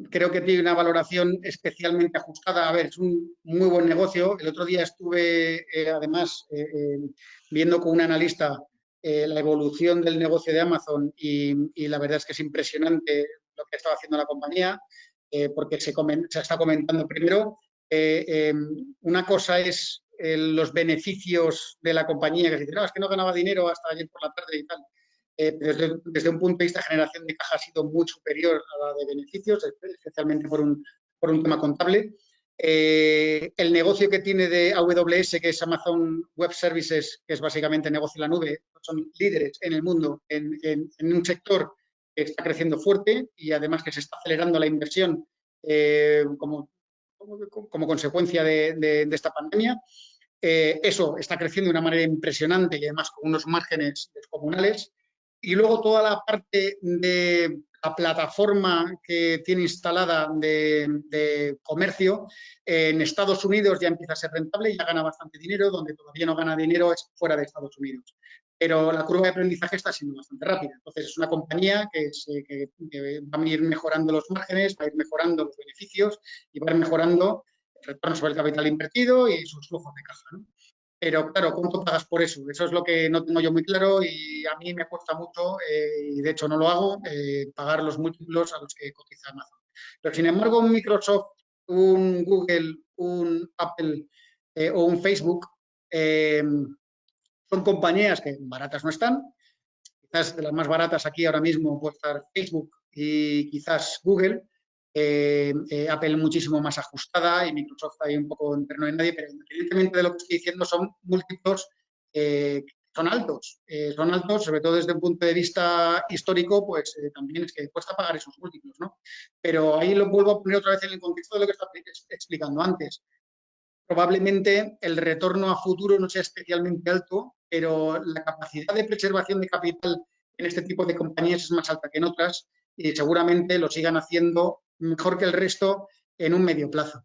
creo que tiene una valoración especialmente ajustada. A ver, es un muy buen negocio. El otro día estuve, además, viendo con un analista la evolución del negocio de Amazon y la verdad es que es impresionante lo que estaba haciendo la compañía, porque se está comentando primero. Una cosa es los beneficios de la compañía, que se dice, no, es que no ganaba dinero hasta ayer por la tarde y tal. Desde un punto de vista de generación de caja ha sido muy superior a la de beneficios, especialmente por un tema contable. El negocio que tiene de AWS, que es Amazon Web Services, que es básicamente negocio en la nube, son líderes en el mundo en un sector que está creciendo fuerte y además que se está acelerando la inversión como consecuencia de esta pandemia. Eso está creciendo de una manera impresionante y además con unos márgenes descomunales. Y luego toda la parte de la plataforma que tiene instalada de comercio en Estados Unidos ya empieza a ser rentable y ya gana bastante dinero, donde todavía no gana dinero es fuera de Estados Unidos. Pero la curva de aprendizaje está siendo bastante rápida. Entonces es una compañía que va a ir mejorando los márgenes, va a ir mejorando los beneficios y va a ir mejorando el retorno sobre el capital invertido y sus flujos de caja, ¿no? Pero claro, ¿cuánto pagas por eso? Eso es lo que no tengo yo muy claro y a mí me cuesta mucho, y de hecho no lo hago, pagar los múltiplos a los que cotiza Amazon. Pero sin embargo, un Microsoft, un Google, un Apple o un Facebook son compañías que baratas no están. Quizás de las más baratas aquí ahora mismo puede estar Facebook y quizás Google. Apple muchísimo más ajustada y Microsoft ahí un poco en terreno de nadie, pero independientemente de lo que estoy diciendo, son múltiplos, son altos, sobre todo desde un punto de vista histórico, pues también es que cuesta pagar esos múltiplos, ¿no? Pero ahí lo vuelvo a poner otra vez en el contexto de lo que estaba explicando antes. Probablemente el retorno a futuro no sea especialmente alto, pero la capacidad de preservación de capital en este tipo de compañías es más alta que en otras y seguramente lo sigan haciendo mejor que el resto en un medio plazo.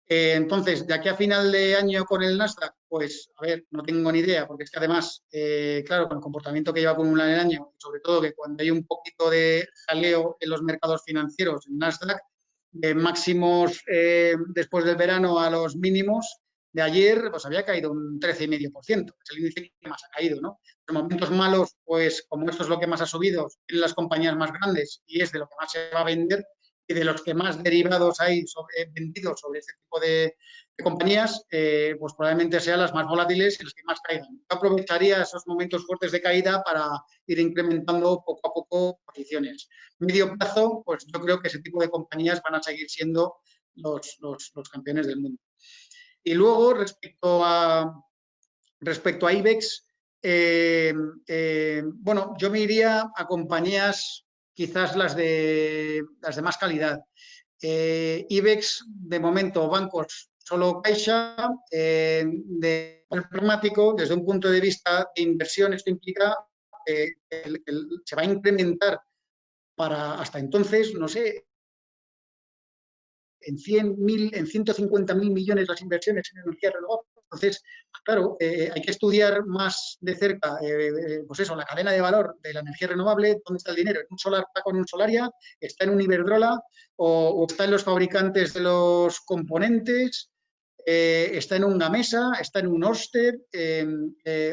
Entonces, de aquí a final de año con el Nasdaq, pues, a ver, no tengo ni idea, porque es que además, claro, con el comportamiento que lleva acumulado en el año, sobre todo que cuando hay un poquito de jaleo en los mercados financieros, en Nasdaq, de máximos después del verano a los mínimos de ayer, pues había caído un 13,5%, es el índice que más ha caído, ¿no? En momentos malos, pues como esto es lo que más ha subido en las compañías más grandes y es de lo que más se va a vender y de los que más derivados hay vendidos sobre este tipo de compañías, pues probablemente sean las más volátiles y las que más caigan. Yo aprovecharía esos momentos fuertes de caída para ir incrementando poco a poco posiciones. Medio plazo, pues yo creo que ese tipo de compañías van a seguir siendo los campeones del mundo. Y luego, respecto a IBEX, bueno, yo me iría a compañías quizás las de más calidad. IBEX, de momento, bancos, solo Caixa. De pragmático, desde un punto de vista de inversión, esto implica que se va a incrementar para hasta entonces, no sé, en 150.000 millones las inversiones en energía renovable. Entonces, claro, hay que estudiar más de cerca, pues eso, la cadena de valor de la energía renovable, dónde está el dinero, en un solar, está con un Solaria, está en un Iberdrola o está en los fabricantes de los componentes, está en un Gamesa, está en un Ørsted,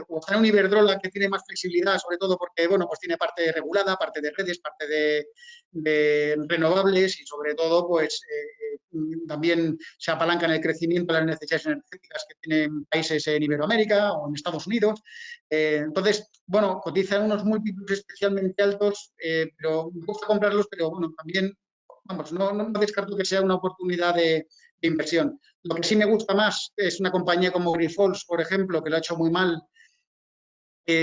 o está en un Iberdrola que tiene más flexibilidad, sobre todo porque, bueno, pues tiene parte regulada, parte de redes, parte de renovables y sobre todo, pues también se apalanca en el crecimiento de las necesidades energéticas que tienen países en Iberoamérica o en Estados Unidos. Entonces, bueno, cotizan unos múltiplos especialmente altos, pero me gusta comprarlos, pero bueno, también, vamos, no descarto que sea una oportunidad de inversión. Lo que sí me gusta más es una compañía como Grifols, por ejemplo, que lo ha hecho muy mal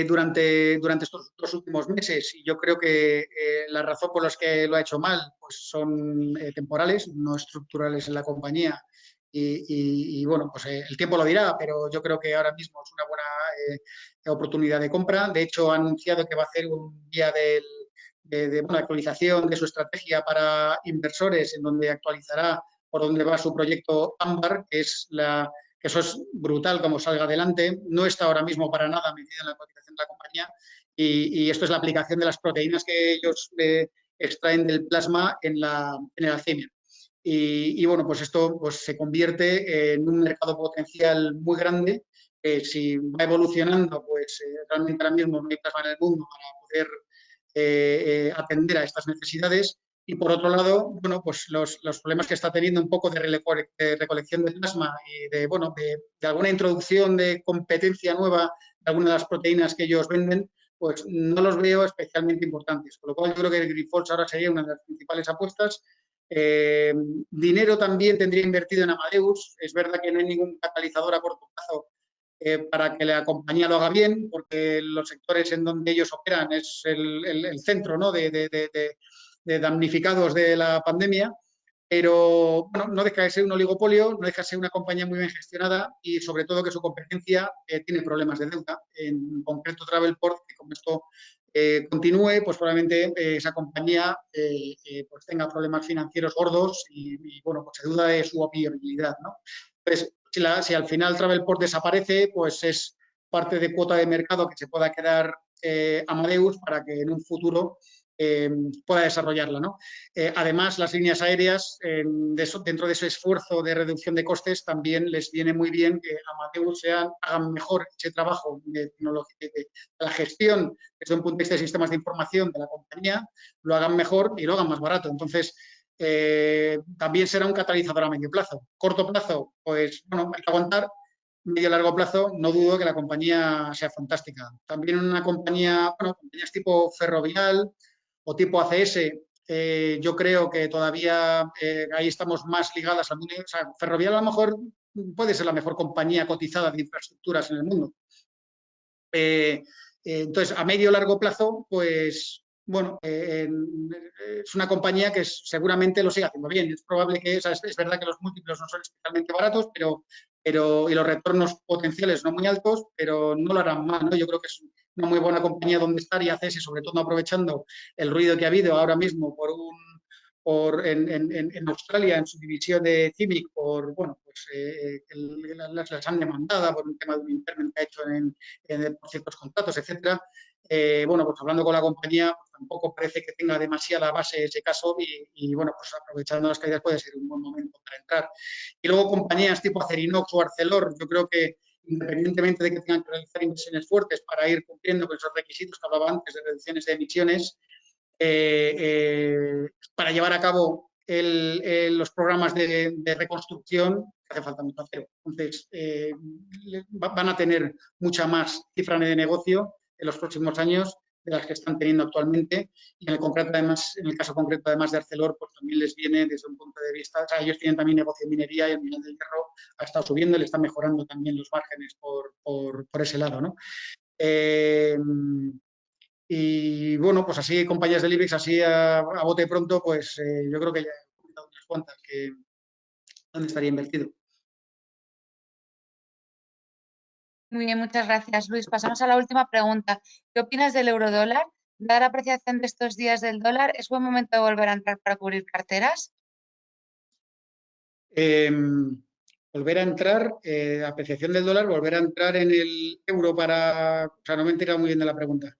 durante estos 2 últimos meses, y yo creo que la razón por la que lo ha hecho mal pues son temporales, no estructurales en la compañía. Y bueno, pues el tiempo lo dirá, pero yo creo que ahora mismo es una buena oportunidad de compra. De hecho, ha anunciado que va a hacer un día de actualización de su estrategia para inversores, en donde actualizará por dónde va su proyecto Ámbar, que eso es brutal como salga adelante. No está ahora mismo para nada metida en la cotización de la compañía y esto es la aplicación de las proteínas que ellos extraen del plasma en el Alzheimer. Y bueno, pues esto pues, se convierte en un mercado potencial muy grande. Si va evolucionando, pues realmente ahora mismo no hay plasma en el mundo para poder atender a estas necesidades. Y por otro lado, bueno, pues los problemas que está teniendo un poco de recolección de plasma y de alguna introducción de competencia nueva de algunas de las proteínas que ellos venden, pues no los veo especialmente importantes. Con lo cual yo creo que Grifols ahora sería una de las principales apuestas. Dinero también tendría invertido en Amadeus. Es verdad que no hay ningún catalizador a corto plazo para que la compañía lo haga bien, porque los sectores en donde ellos operan es el centro, ¿no? de damnificados de la pandemia, pero bueno, no deja de ser un oligopolio, no deja de ser una compañía muy bien gestionada y sobre todo que su competencia tiene problemas de deuda, en concreto Travelport, que como esto continúe, pues probablemente esa compañía pues tenga problemas financieros gordos y bueno, pues se duda de su viabilidad, ¿no? Entonces, si al final Travelport desaparece, pues es parte de cuota de mercado que se pueda quedar Amadeus para que en un futuro pueda desarrollarla, ¿no? Además, las líneas aéreas, dentro de ese esfuerzo de reducción de costes, también les viene muy bien que Amadeus hagan mejor ese trabajo de la gestión desde un punto de vista de sistemas de información de la compañía, lo hagan mejor y lo hagan más barato. Entonces, también será un catalizador a medio plazo. Corto plazo, pues bueno, hay que aguantar. Medio largo plazo, no dudo que la compañía sea fantástica. También una compañía, bueno, compañías tipo Ferrovial o tipo ACS, yo creo que todavía ahí estamos más ligadas al mundo. O sea, Ferrovial a lo mejor puede ser la mejor compañía cotizada de infraestructuras en el mundo. Entonces, a medio largo plazo, pues bueno, es una compañía que seguramente lo siga haciendo bien. Es probable que, es verdad que los múltiplos no son especialmente baratos, y los retornos potenciales no muy altos, pero no lo harán mal, ¿no? Yo creo que es una muy buena compañía donde estar y hacerse, sobre todo aprovechando el ruido que ha habido ahora mismo en Australia, en su división de CIMIC, bueno, pues las han demandado por un tema de un impairment que ha hecho por ciertos contratos, etcétera. Bueno, pues hablando con la compañía, pues tampoco parece que tenga demasiada base ese caso y bueno, pues aprovechando las caídas puede ser un buen momento para entrar. Y luego compañías tipo Acerinox o Arcelor, yo creo que independientemente de que tengan que realizar inversiones fuertes para ir cumpliendo con esos requisitos que hablaba antes de reducciones de emisiones, para llevar a cabo los programas de reconstrucción, hace falta mucho acero. Entonces, van a tener mucha más cifra de negocio en los próximos años de las que están teniendo actualmente. Y en el caso concreto, además de Arcelor, pues también les viene desde un punto de vista, o sea, ellos tienen también negocio de minería y el mineral del hierro ha estado subiendo y le están mejorando también los márgenes por ese lado, ¿no? Y bueno, pues así compañías del IBEX, así a bote pronto, pues yo creo que ya he comentado unas cuantas que dónde estaría invertido. Muy bien, muchas gracias, Luis. Pasamos a la última pregunta. ¿Qué opinas del eurodólar? Dada la apreciación de estos días del dólar, ¿es buen momento de volver a entrar para cubrir carteras? Volver a entrar, apreciación del dólar, volver a entrar en el euro para... O sea, no me he enterado muy bien de la pregunta.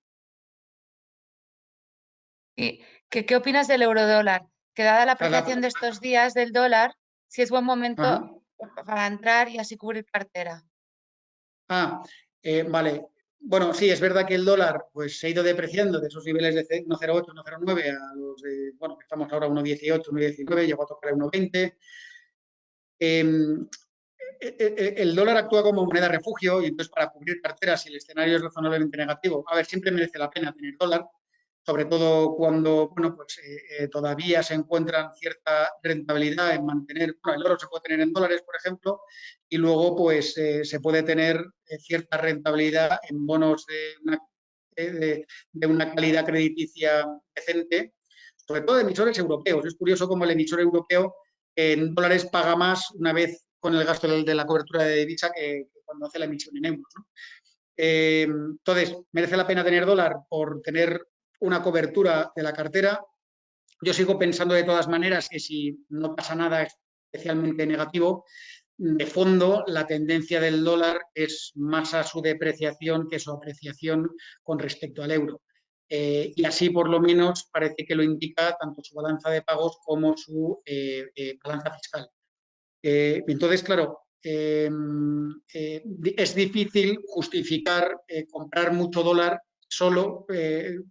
¿Y qué opinas del eurodólar? Que dada la apreciación de estos días del dólar, si es buen momento para entrar y así cubrir cartera. Vale. Bueno, sí, es verdad que el dólar pues, se ha ido depreciando de esos niveles de 1,08, 1,09 a los de, bueno, estamos ahora a 1,18, 1,19, llegó a tocar a 1,20. El dólar actúa como moneda refugio y entonces para cubrir carteras si el escenario es razonablemente negativo, a ver, siempre merece la pena tener dólar, sobre todo cuando todavía se encuentran cierta rentabilidad en mantener, el oro se puede tener en dólares, por ejemplo, y luego pues se puede tener cierta rentabilidad en bonos de una calidad crediticia decente, sobre todo de emisores europeos. Es curioso cómo el emisor europeo en dólares paga más una vez con el gasto de la cobertura de divisa que cuando hace la emisión en euros, ¿no? Entonces, merece la pena tener dólar por tener una cobertura de la cartera. Yo sigo pensando de todas maneras que si no pasa nada especialmente negativo, de fondo la tendencia del dólar es más a su depreciación que su apreciación con respecto al euro. Y así por lo menos parece que lo indica tanto su balanza de pagos como su balanza fiscal. Entonces, claro, es difícil justificar comprar mucho dólar solo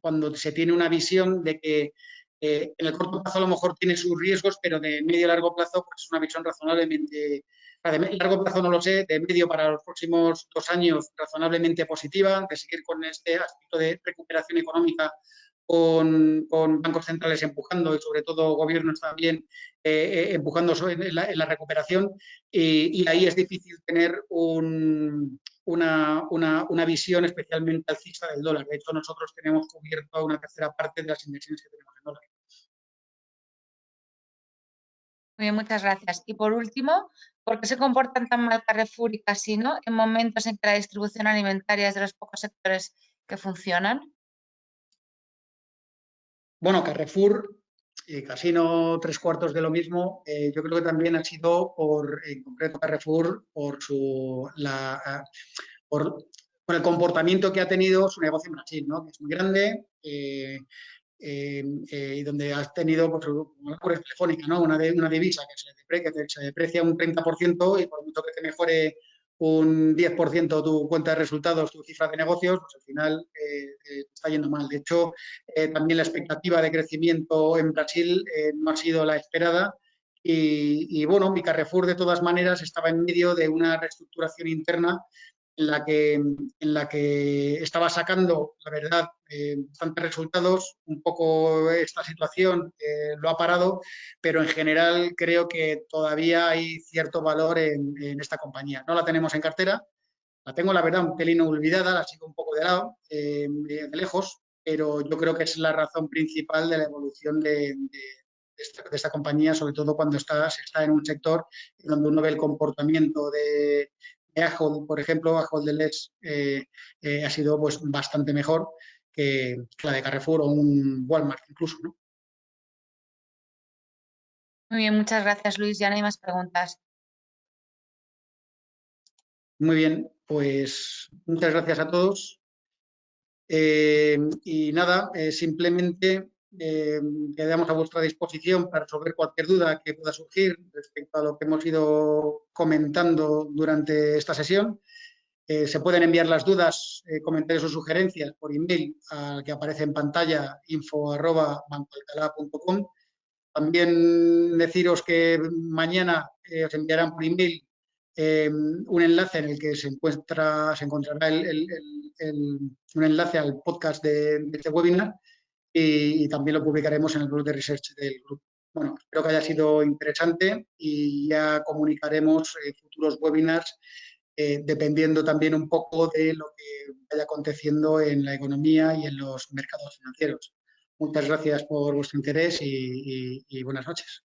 cuando se tiene una visión de que en el corto plazo a lo mejor tiene sus riesgos, pero de medio y largo plazo pues es una visión razonablemente, de largo plazo no lo sé, de medio para los próximos 2 años razonablemente positiva, de seguir con este aspecto de recuperación económica con bancos centrales empujando y sobre todo gobiernos también empujando en la recuperación y ahí es difícil tener una visión especialmente alcista del dólar. De hecho, nosotros tenemos cubierto una tercera parte de las inversiones que tenemos en dólar. Muy bien, muchas gracias. Y por último, ¿por qué se comportan tan mal Carrefour y Casino en momentos en que la distribución alimentaria es de los pocos sectores que funcionan? Bueno, Carrefour y Casino 3/4 de lo mismo. Yo creo que también ha sido en concreto Carrefour, por el comportamiento que ha tenido su negocio en Brasil, ¿no? Que es muy grande y donde has tenido pues, una cura telefónica, ¿no? Una divisa que se deprecia un 30% y por mucho que te mejore un 10% tu cuenta de resultados, tu cifra de negocios, pues al final está yendo mal. De hecho, también la expectativa de crecimiento en Brasil no ha sido la esperada y bueno, mi Carrefour de todas maneras estaba en medio de una reestructuración interna en la que estaba sacando, la verdad, bastantes resultados. Un poco esta situación lo ha parado, pero en general creo que todavía hay cierto valor en esta compañía. No la tenemos en cartera, la tengo, la verdad, un pelín olvidada, la sigo un poco de lado, de lejos, pero yo creo que es la razón principal de la evolución de esta compañía, sobre todo cuando se está en un sector donde uno ve el comportamiento de Ahold, por ejemplo. Ahold Delhaize ha sido pues, bastante mejor que la de Carrefour o un Walmart incluso, ¿no? Muy bien, muchas gracias, Luis. Ya no hay más preguntas. Muy bien, pues muchas gracias a todos. Y nada, simplemente quedamos a vuestra disposición para resolver cualquier duda que pueda surgir respecto a lo que hemos ido comentando durante esta sesión. Se pueden enviar las dudas, comentarios o sugerencias por email al que aparece en pantalla info@bancoalcalá.com. También deciros que mañana os enviarán por email un enlace en el que se encontrará un enlace al podcast de este webinar y también lo publicaremos en el grupo de research del grupo. Bueno, espero que haya sido interesante y ya comunicaremos futuros webinars dependiendo también un poco de lo que vaya aconteciendo en la economía y en los mercados financieros. Muchas gracias por vuestro interés y buenas noches.